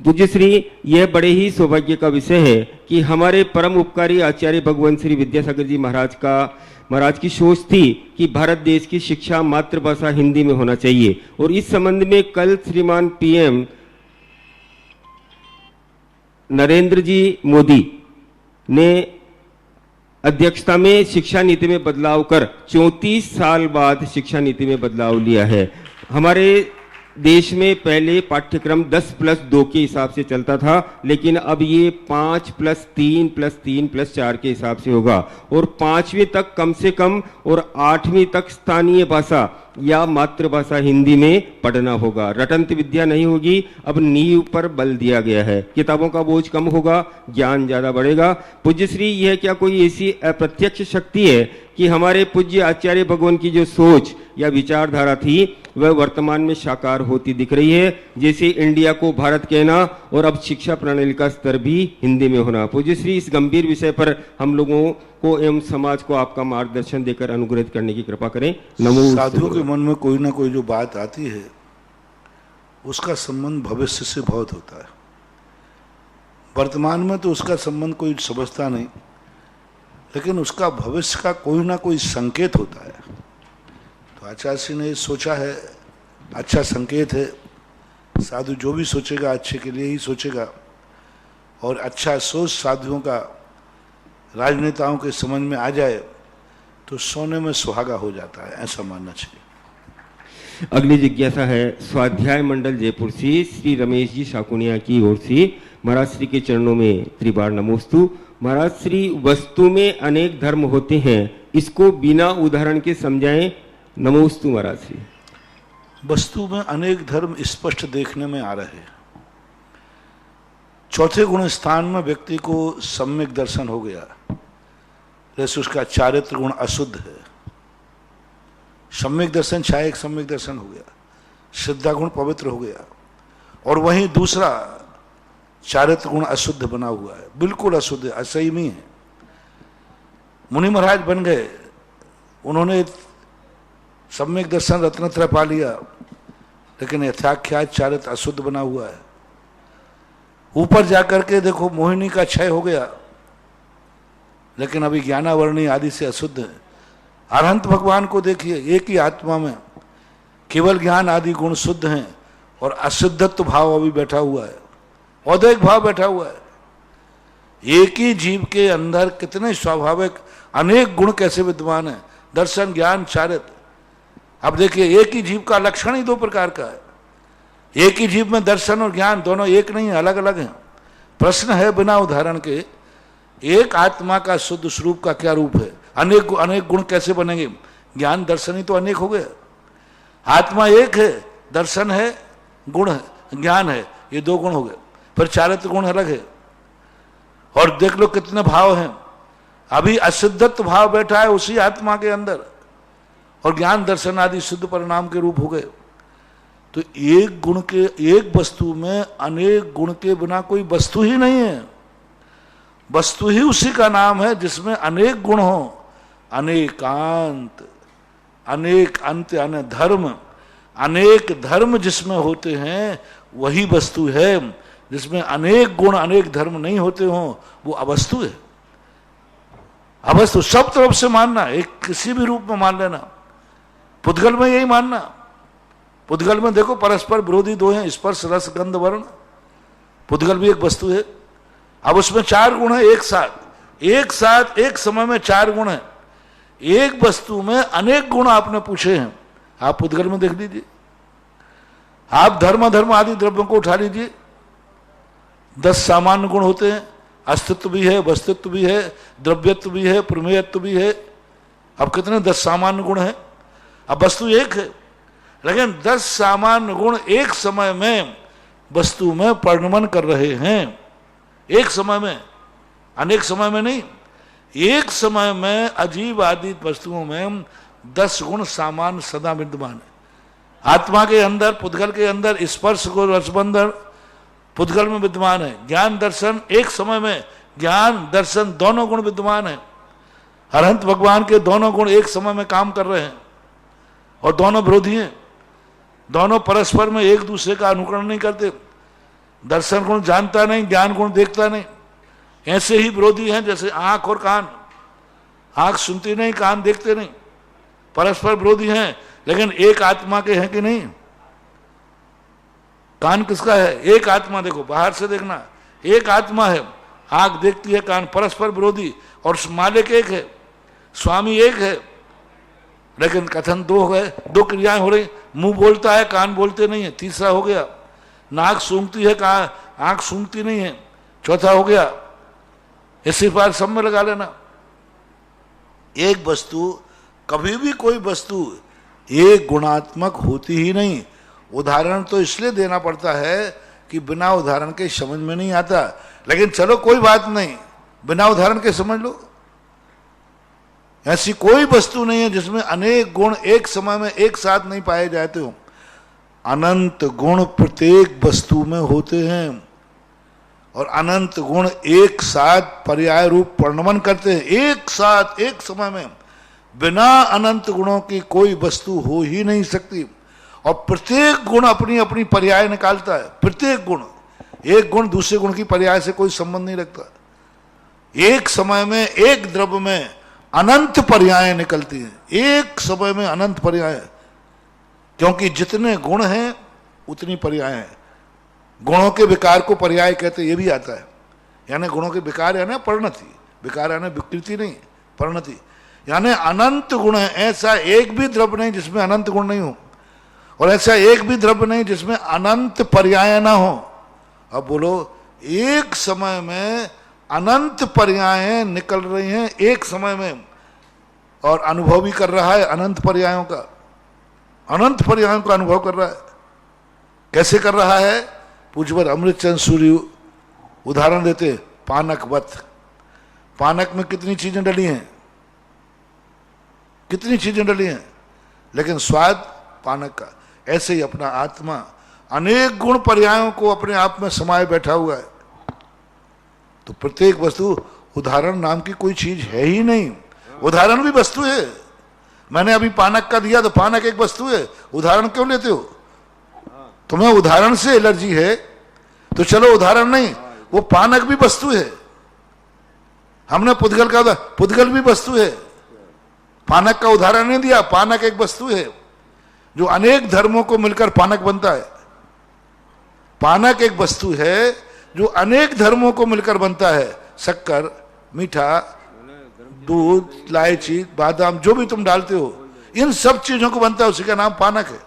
पूज्य श्री, यह बड़े ही सौभाग्य का विषय है कि हमारे परम उपकारी आचार्य भगवान श्री विद्यासागर जी महाराज की सोच थी कि भारत देश की शिक्षा मातृभाषा हिंदी में होना चाहिए। और इस संबंध में कल श्रीमान पीएम नरेंद्र जी मोदी ने अध्यक्षता में शिक्षा नीति में बदलाव कर 34 साल बाद शिक्षा नीति में बदलाव लिया है। हमारे देश में पहले पाठ्यक्रम 10+2 के हिसाब से चलता था, लेकिन अब ये 5+3+3+4 के हिसाब से होगा। और 5वीं तक कम से कम और 8वीं तक स्थानीय भाषा या मातृभाषा हिंदी में पढ़ना होगा। रटंत विद्या नहीं होगी। अब नींव पर बल दिया गया है। किताबों का बोझ कम होगा, ज्ञान ज्यादा बढ़ेगा। पूज्य श्री, यह क्या कोई ऐसी अप्रत्यक्ष शक्ति है कि हमारे पूज्य आचार्य भगवान की जो सोच या विचारधारा थी वह वर्तमान में साकार होती दिख रही है, जैसे इंडिया को भारत कहना और अब शिक्षा प्रणाली का स्तर भी हिंदी में होना। पूज्य श्री, इस गंभीर विषय पर हम लोगों को एवं समाज को आपका मार्गदर्शन देकर अनुग्रहित करने की कृपा करें। नमो। साधुओं के मन में कोई ना कोई जो बात आती है उसका संबंध भविष्य से बहुत होता है। वर्तमान में तो उसका संबंध कोई समझता नहीं, लेकिन उसका भविष्य का कोई ना कोई संकेत होता है। तो आचार्य श्री ने सोचा है, अच्छा संकेत है। साधु जो भी सोचेगा अच्छे के लिए ही सोचेगा, और अच्छा सोच साधुओं का राजनेताओं के समझ में आ जाए तो सोने में सुहागा हो जाता है, ऐसा मानना चाहिए। अगली जिज्ञासा है स्वाध्याय मंडल जयपुर से श्री रमेश जी शाकुनिया की ओर से। महाराज श्री के चरणों में त्रिबार नमोस्तु। महाराज श्री, वस्तु में अनेक धर्म होते हैं, इसको बिना उदाहरण के समझाएं। नमोस्तु महाराज श्री। वस्तु में अनेक धर्म स्पष्ट देखने में आ रहे हैं। चौथे गुण स्थान में व्यक्ति को सम्यक दर्शन हो गया, जैसे उसका चारित्र गुण अशुद्ध है। सम्यक दर्शन छायक सम्यक दर्शन हो गया, श्रद्धा गुण पवित्र हो गया, और वहीं दूसरा चारित्र गुण अशुद्ध बना हुआ है, बिल्कुल अशुद्ध है, असंयमी है। मुनि महाराज बन गए, उन्होंने सम्यक दर्शन रत्नत्रय पा लिया, लेकिन यथाख्यात चारित्र अशुद्ध बना हुआ है। ऊपर जाकर के देखो मोहिनी का क्षय हो गया, लेकिन अभी ज्ञानावरणी आदि से अशुद्ध है। अरहंत भगवान को देखिए, एक ही आत्मा में केवल ज्ञान आदि गुण शुद्ध हैं और अशुद्धत्व भाव अभी बैठा हुआ है, औदैहिक भाव बैठा हुआ है। एक ही जीव के अंदर कितने स्वाभाविक अनेक गुण कैसे विद्यमान है, दर्शन ज्ञान चारित्र। अब देखिए, एक ही जीव का लक्षण ही दो प्रकार का है। एक ही जीव में दर्शन और ज्ञान दोनों एक नहीं है, अलग अलग हैं। प्रश्न है बिना उदाहरण के, एक आत्मा का शुद्ध स्वरूप का क्या रूप है? अनेक गुण कैसे बनेंगे? ज्ञान दर्शन ही तो अनेक हो गए। आत्मा एक है, दर्शन है, गुण है, ज्ञान है, ये दो गुण हो गए। फिर चारित्र गुण अलग है। और देख लो कितने भाव हैं। अभी अशुद्धत्व भाव बैठा है उसी आत्मा के अंदर, और ज्ञान दर्शन आदि शुद्ध परिणाम के रूप हो गए। तो एक गुण के, एक वस्तु में अनेक गुण के बिना कोई वस्तु ही नहीं है। वस्तु ही उसी का नाम है जिसमें अनेक गुण हो, अनेकांत, अनेक अंत यानी धर्म, अनेक धर्म जिसमें होते हैं वही वस्तु है। जिसमें अनेक गुण अनेक धर्म नहीं होते हो वो अवस्तु है। अवस्तु सब तरफ से मानना, एक किसी भी रूप में मान लेना। पुद्गल में यही मानना। पुद्गल में देखो परस्पर विरोधी दो हैं, स्पर्श रस गंध वर्ण। पुद्गल भी एक वस्तु है। अब उसमें चार गुण है एक साथ एक समय में चार गुण है। एक वस्तु में अनेक गुण आपने पूछे हैं, आप पुद्गल में देख लीजिए। आप धर्म आदि द्रव्यों को उठा लीजिए, 10 सामान्य गुण होते हैं। अस्तित्व भी है, वस्तुत्व भी है, द्रव्यत्व भी है, प्रमेयत्व भी है। अब कितने 10 सामान्य गुण हैं। अब वस्तु एक है, लेकिन 10 सामान्य गुण एक समय में वस्तु में परिणमन कर रहे हैं। एक समय में, अनेक समय में नहीं। एक समय में अजीब आदि वस्तुओं में 10 गुण सामान्य सदा विद्यमान है। आत्मा के अंदर, पुद्गल के अंदर स्पर्श को रसबंधन पुद्गल में विद्यमान है। ज्ञान दर्शन एक समय में, ज्ञान दर्शन दोनों गुण विद्यमान है। अरहंत भगवान के दोनों गुण एक समय में काम कर रहे हैं और दोनों विरोधी हैं। दोनों परस्पर में एक दूसरे का अनुकरण नहीं करते। दर्शन गुण जानता नहीं, ज्ञान गुण देखता नहीं। ऐसे ही विरोधी हैं जैसे आंख और कान। आंख सुनती नहीं, कान देखते नहीं, परस्पर विरोधी हैं। लेकिन एक आत्मा के हैं कि नहीं? कान किसका है? एक आत्मा। देखो बाहर से देखना, एक आत्मा है। आंख देखती है, कान परस्पर विरोधी। और मालिक एक है, स्वामी एक है, लेकिन कथन दो है, दो क्रियाएं हो रही। मुंह बोलता है, कान बोलते नहीं है, तीसरा हो गया। नाक सूंघती है, आंख सूंघती नहीं है, चौथा हो गया। इसी बार सब में लगा लेना। एक वस्तु, कभी भी कोई वस्तु एक गुणात्मक होती ही नहीं। उदाहरण तो इसलिए देना पड़ता है कि बिना उदाहरण के समझ में नहीं आता। लेकिन चलो कोई बात नहीं, बिना उदाहरण के समझ लो। ऐसी कोई वस्तु नहीं है जिसमें अनेक गुण एक समय में एक साथ नहीं पाए जाते हो। अनंत गुण प्रत्येक वस्तु में होते हैं और अनंत गुण एक साथ पर्याय रूप परिणमन करते हैं। एक साथ एक समय में बिना अनंत गुणों की कोई वस्तु हो ही नहीं सकती। और प्रत्येक गुण अपनी अपनी पर्याय निकालता है। प्रत्येक गुण, एक गुण दूसरे गुण की पर्याय से कोई संबंध नहीं रखता। एक समय में एक द्रव्य में अनंत पर्याय निकलती हैं, एक समय में अनंत पर्याय, क्योंकि जितने गुण हैं उतनी पर्याय हैं। गुणों के विकार को पर्याय कहते, ये भी आता है। यानी गुणों के विकार यानी परिणति, विकार यानी विकृति नहीं, परिणति यानी अनंत गुण है। ऐसा एक भी द्रव्य नहीं जिसमें अनंत गुण नहीं हो, और ऐसा एक भी द्रव्य नहीं जिसमें अनंत पर्याय ना हो। अब बोलो, एक समय में अनंत पर्याय निकल रही हैं एक समय में, और अनुभव भी कर रहा है अनंत पर्यायों का, अनंत पर्यायों का अनुभव कर रहा है। कैसे कर रहा है? पूज्यवर अमृतचंद सूर्य उदाहरण देते, पानकवत। पानक में कितनी चीजें डली हैं, कितनी चीजें डली हैं, लेकिन स्वाद पानक का। ऐसे ही अपना आत्मा अनेक गुण पर्यायों को अपने आप में समाये बैठा हुआ है। तो प्रत्येक वस्तु, उदाहरण नाम की कोई चीज है ही नहीं। उदाहरण भी वस्तु है। मैंने अभी पानक का दिया तो पानक एक वस्तु है, उदाहरण क्यों लेते हो? तुम्हें उदाहरण से एलर्जी है तो चलो उदाहरण नहीं, वो पानक भी वस्तु है। हमने पुद्गल का, पुद्गल भी वस्तु है। पानक का उदाहरण नहीं दिया, पानक एक वस्तु है जो अनेक धर्मों को मिलकर पानक बनता है। पानक एक वस्तु है जो अनेक धर्मों को मिलकर बनता है। शक्कर, मीठा, दूध, इलायची, बादाम, जो भी तुम डालते हो, इन सब चीजों को बनता है, उसी का नाम पानक है।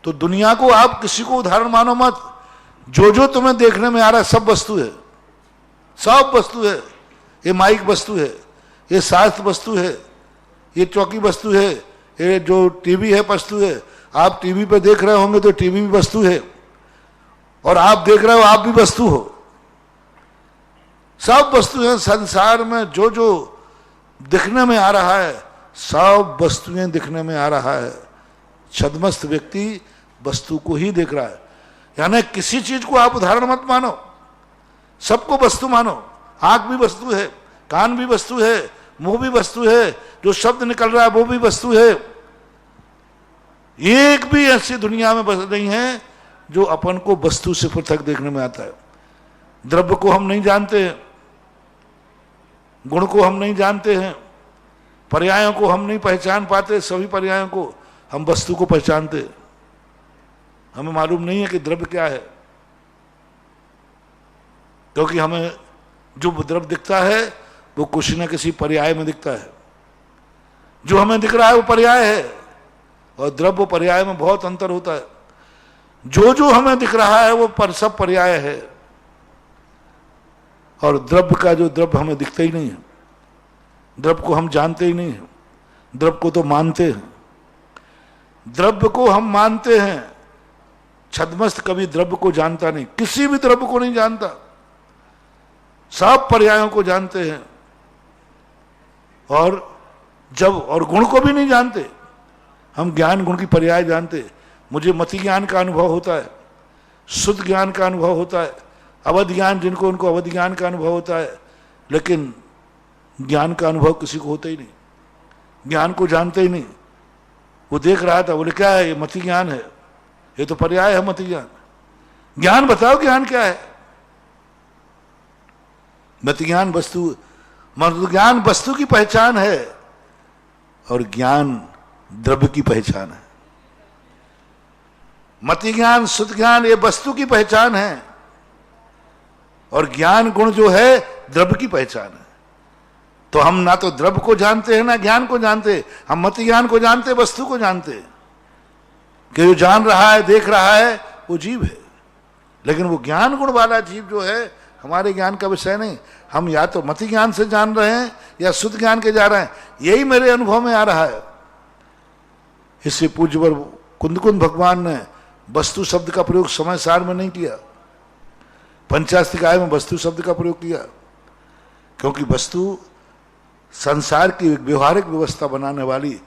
तो दुनिया को आप किसी को उदाहरण मानो मत। जो जो तुम्हें देखने में आ रहा है सब वस्तु है, सब वस्तु है। ये माइक वस्तु है, ये शास्त्र वस्तु है, ये चौकी वस्तु है, ये जो टीवी है वस्तु है। आप टीवी पे देख रहे होंगे तो टीवी भी वस्तु है, और आप देख रहे हो आप भी वस्तु हो। सब वस्तु है संसार में। जो जो दिखने में आ रहा है सब वस्तुएं दिखने में आ रहा है। छद्मस्त व्यक्ति वस्तु को ही देख रहा है। यानी किसी चीज को आप उदाहरण मत मानो, सबको वस्तु मानो। आंख भी वस्तु है, कान भी वस्तु है, मुंह भी वस्तु है, जो शब्द निकल रहा है वो भी वस्तु है। एक भी ऐसी दुनिया में बस नहीं है जो अपन को वस्तु से पृथक देखने में आता है। द्रव्य को हम नहीं जानते हैं, गुण को हम नहीं जानते हैं, पर्यायों को हम नहीं पहचान पाते। सभी पर्यायों को हम वस्तु को पहचानते हैं। हमें मालूम नहीं है कि द्रव्य क्या है, क्योंकि हमें जो द्रव्य दिखता है वो किसी न किसी पर्याय में दिखता है। जो हमें दिख रहा है वो पर्याय है, और द्रव्य पर्याय में बहुत अंतर होता है। जो जो हमें दिख रहा है वो सब पर्याय है, और द्रव्य का जो द्रव्य हमें दिखता ही नहीं है, द्रव्य को हम जानते ही नहीं है। द्रव्य को तो मानते हैं, द्रव्य को हम मानते हैं। छद्मस्त कभी द्रव्य को जानता नहीं, किसी भी द्रव्य को नहीं जानता, सब पर्यायों को जानते हैं। और गुण को भी नहीं जानते। हम ज्ञान गुण की पर्याय जानते। मुझे मति ज्ञान का अनुभव होता है, शुद्ध ज्ञान का अनुभव होता है, अवध ज्ञान जिनको उनको अवध ज्ञान का अनुभव होता है, लेकिन ज्ञान का अनुभव किसी को होता ही नहीं। ज्ञान को जानते ही नहीं। वो देख रहा था, बोले क्या है ये? मति ज्ञान है, ये तो पर्याय है मति ज्ञान। ज्ञान बताओ, ज्ञान क्या है? मति ज्ञान वस्तु, ज्ञान वस्तु की पहचान है, और ज्ञान द्रव्य की पहचान है। मति ज्ञान, शुद्ध ज्ञान ये वस्तु की पहचान है, और ज्ञान गुण जो है द्रव्य की पहचान है। तो हम ना तो द्रव्य को जानते हैं ना ज्ञान को जानते। हम मति ज्ञान को जानते, वस्तु को जानते, कि जो जान रहा है, देख रहा है, वो जीव है। लेकिन वो ज्ञान गुण वाला जीव जो है हमारे ज्ञान का विषय नहीं। हम या तो मति ज्ञान से जान रहे हैं या शुद्ध ज्ञान के जा रहे हैं। यही मेरे अनुभव में आ रहा है। इससे पूज्यवर कुंदकुंद भगवान ने वस्तु शब्द का प्रयोग समय सार में नहीं किया, पंचास्तिकाय में वस्तु शब्द का प्रयोग किया, क्योंकि वस्तु संसार की व्यवहारिक व्यवस्था बनाने वाली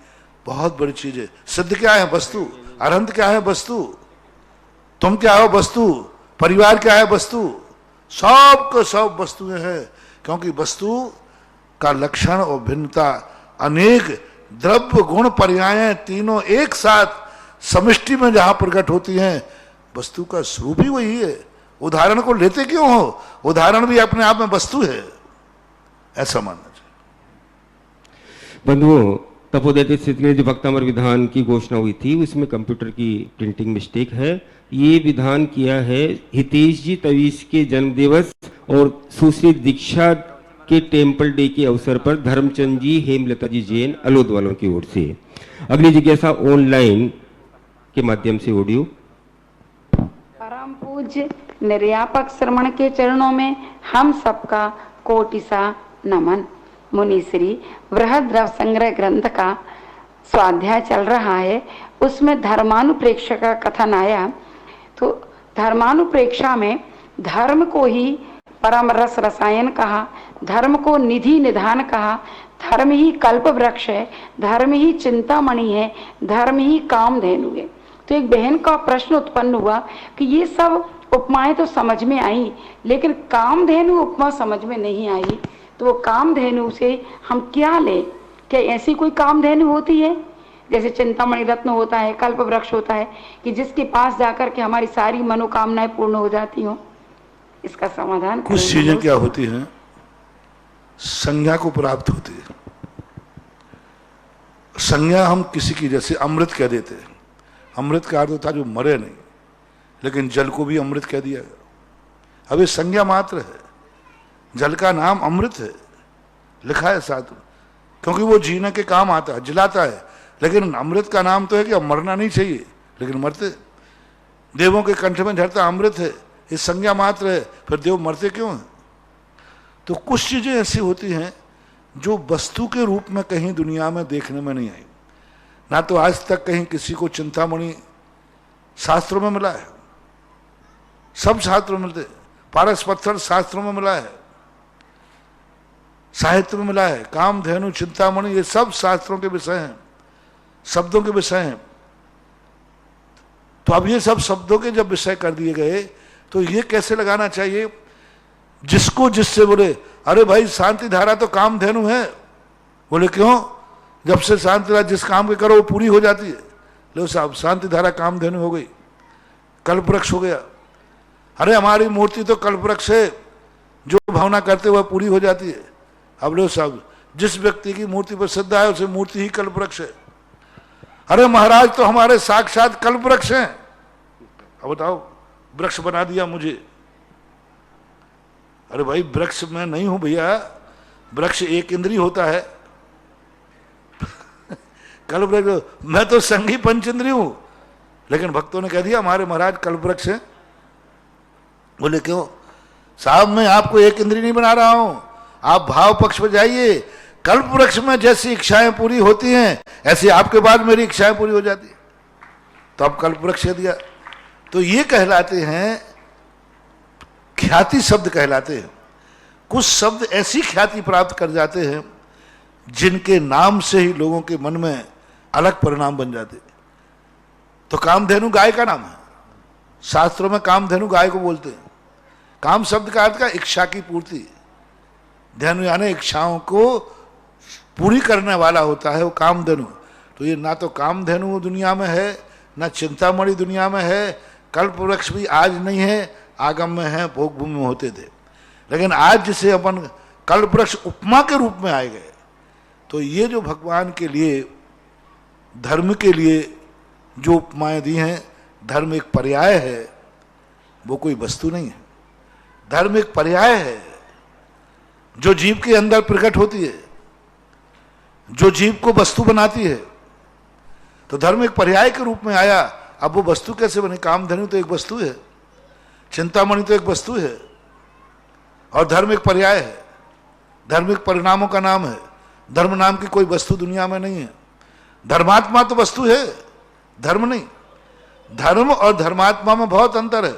बहुत बड़ी चीज है। सिद्ध क्या है? वस्तु। अरहंत क्या है? वस्तु। तुम क्या हो? वस्तु। परिवार क्या है? वस्तु। सब को सब वस्तुएं हैं, क्योंकि वस्तु का लक्षण और भिन्नता अनेक द्रव्य गुण पर्याय तीनों एक साथ समष्टि में जहां प्रकट होती हैं, वस्तु का स्वरूप ही वही है। उदाहरण को लेते क्यों हो? उदाहरण भी अपने आप में वस्तु है, ऐसा मानना चाहिए। बंधुओं, तपोदैत्य स्थिति के जो भक्तामर विधान की घोषणा हुई थी उसमें कंप्यूटर की प्रिंटिंग मिस्टेक है। ये विधान किया है हितेश जी तवीश के जन्मदिवस और सुश्री दीक्षा के टेम्पल डे के अवसर पर धर्मचंद जी हेमलता जी जैन अलोद वालों की ओर से। अगली जिज्ञासा ऑनलाइन के माध्यम से ऑडियो। परम पूज्य निर्यापक श्रमण के चरणों में हम सबका कोटिसा नमन। मुनिश्री वृहद द्रव संग्रह ग्रंथ का स्वाध्याय चल रहा है, उसमें धर्मानुप्रेक्षा का कथन आया। तो धर्मानुप्रेक्षा में धर्म को ही परम रस रसायन कहा, धर्म को निधि निधान कहा, धर्म ही कल्प वृक्ष है, धर्म ही चिंतामणि है, धर्म ही कामधेनु है। तो एक बहन का प्रश्न उत्पन्न हुआ कि ये सब उपमाएं तो समझ में आई, लेकिन कामधेनु उपमा समझ में नहीं आई। तो वो कामधेनु से हम क्या लें? क्या ऐसी कोई कामधेनु होती है जैसे चिंतामणि रत्न होता है, कल्प वृक्ष होता है, कि जिसके पास जाकर के हमारी सारी मनोकामनाएं पूर्ण हो जाती हो? इसका समाधान कुछ चीजें क्या होती हैं, संज्ञा को प्राप्त होती है। संज्ञा हम किसी की, जैसे अमृत कह देते हैं, अमृत का अर्थ होता है जो मरे नहीं, लेकिन जल को भी अमृत कह दिया गया। अब ये संज्ञा मात्र है, जल का नाम अमृत है, लिखा है साथ में, क्योंकि वो जीने के काम आता है, जलाता है। लेकिन अमृत का नाम तो है कि अब मरना नहीं चाहिए, लेकिन मरते। देवों के कंठ में झरता अमृत है, ये संज्ञा मात्र है, फिर देव मरते क्यों हैं? तो कुछ चीजें ऐसी होती हैं जो वस्तु के रूप में कहीं दुनिया में देखने में नहीं आई। ना तो आज तक कहीं किसी को चिंतामणि शास्त्रों में मिला है, सब शास्त्रों में मिलते, पारस पत्थर शास्त्रों में मिला है, साहित्य में मिला है, कामधेनु चिंतामणि ये सब शास्त्रों के विषय हैं, शब्दों के विषय हैं। तो अब ये सब शब्दों के जब विषय कर दिए गए तो ये कैसे लगाना चाहिए? जिसको जिससे बोले अरे भाई शांति धारा तो कामधेनु है, बोले क्यों? जब से शांति धारा जिस काम के करो वो पूरी हो जाती है। लो साहब, शांति धारा कामधेनु हो गई, कल्पवृक्ष हो गया। अरे हमारी मूर्ति तो कल्पवृक्ष है, जो भावना करते वह पूरी हो जाती है। अब लो साहब, जिस व्यक्ति की मूर्ति पर श्रद्धा है उसे मूर्ति ही कल्पवृक्ष है। अरे महाराज तो हमारे साक्षात कल्पवृक्ष हैं। अब बताओ, वृक्ष बना दिया मुझे। अरे भाई वृक्ष में नहीं हूं भैया, वृक्ष एक इंद्रिय होता है कल्पवृक्ष मैं तो संगी पंचेंद्रिय हूं। लेकिन भक्तों ने कह दिया हमारे महाराज कल्पवृक्ष हैं। बोले क्यों? साहब मैं आपको एक इंद्रिय नहीं बना रहा हूं, आप भाव पक्ष पर जाइए। कल्पवृक्ष में जैसी इच्छाएं पूरी होती हैं ऐसे आपके बाद मेरी इच्छाएं पूरी हो जाती है। तो अब कल्पवृक्ष दिया। तो ये कहलाते हैं ख्याति शब्द कहलाते हैं। कुछ शब्द ऐसी ख्याति प्राप्त कर जाते हैं जिनके नाम से ही लोगों के मन में अलग परिणाम बन जाते। तो कामधेनु गाय का नाम है, शास्त्रों में कामधेनु गाय को बोलते हैं। काम शब्द का अर्थ का इच्छा की पूर्ति, धेनु यानी इच्छाओं को पूरी करने वाला होता है वो कामधेनु। तो ये ना तो कामधेनु दुनिया में है, ना चिंतामणि दुनिया में है, कल्पवृक्ष भी आज नहीं है, आगम में है, भोग भूमि में होते थे। लेकिन आज जिसे अपन कल्पवृक्ष उपमा के रूप में आए गए, तो ये जो भगवान के लिए धर्म के लिए जो उपमाएं दी हैं, धर्म एक पर्याय है, वो कोई वस्तु नहीं है। धर्म एक पर्याय है जो जीव के अंदर प्रकट होती है, जो जीव को वस्तु बनाती है। तो धर्म एक पर्याय के रूप में आया। अब वो वस्तु कैसे बने? कामधेनु तो एक वस्तु है, चिंतामणि तो एक वस्तु है, और धर्म एक पर्याय है, धर्म एक परिणामों का नाम है। धर्म नाम की कोई वस्तु दुनिया में नहीं है। धर्मात्मा तो वस्तु है, धर्म नहीं। धर्म और धर्मात्मा में बहुत अंतर है।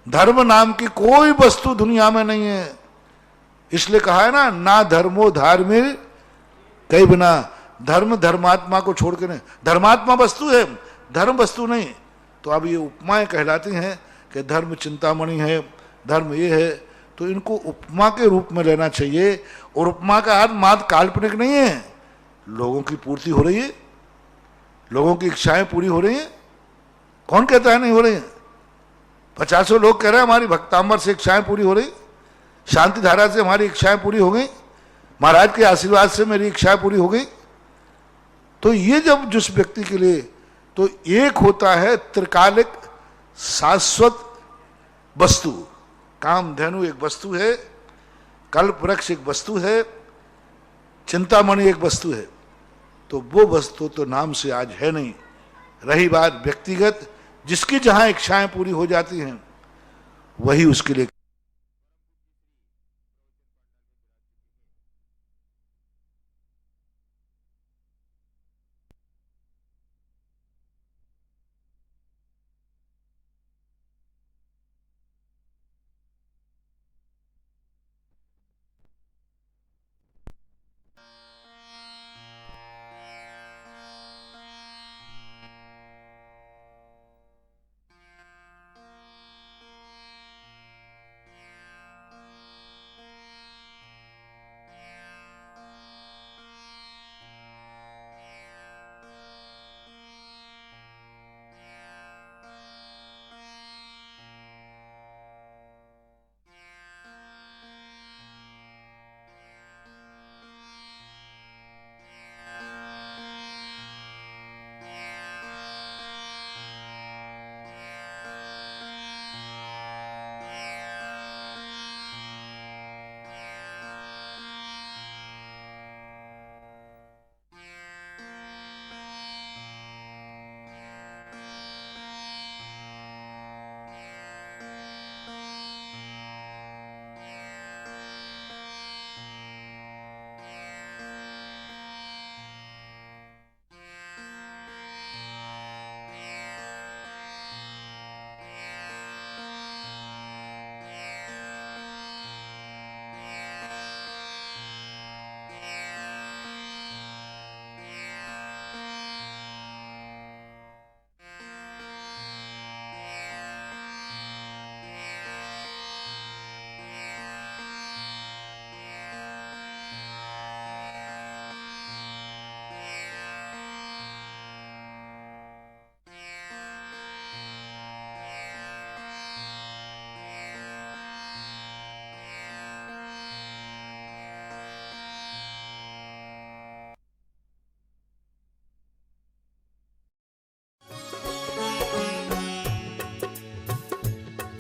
धर्म नाम की कोई वस्तु दुनिया में नहीं है। इसलिए कहा है ना धर्मो धार्मिक कई बिना। धर्म धर्मात्मा को छोड़ के नहीं। धर्मात्मा वस्तु है, धर्म वस्तु नहीं। तो अब ये उपमाएं कहलाती हैं कि धर्म चिंतामणि है, धर्म ये है, तो इनको उपमा के रूप में लेना चाहिए। और उपमा का अर्थ मात्र काल्पनिक नहीं है, लोगों की पूर्ति हो रही है, लोगों की इच्छाएं पूरी हो रही हैं। कौन कहता है नहीं हो रही है? 50 लोग कह रहे हैं हमारी भक्तांबर से इच्छाएं पूरी हो रही, शांति धारा से हमारी इच्छाएं पूरी हो गई, महाराज के आशीर्वाद से मेरी इच्छाएं पूरी हो गई। तो ये जब जिस व्यक्ति के लिए तो एक होता है त्रिकालिक शाश्वत वस्तु, कामधेनु एक वस्तु है, कल्प वृक्ष एक वस्तु है, चिंतामणि एक वस्तु है। तो वो वस्तु तो नाम से आज है नहीं। रही बात व्यक्तिगत, जिसकी जहां इच्छाएं पूरी हो जाती हैं वही उसके लिए।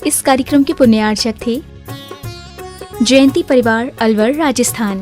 इस कार्यक्रम के पुण्यार्चक थे जयंती परिवार, अलवर, राजस्थान।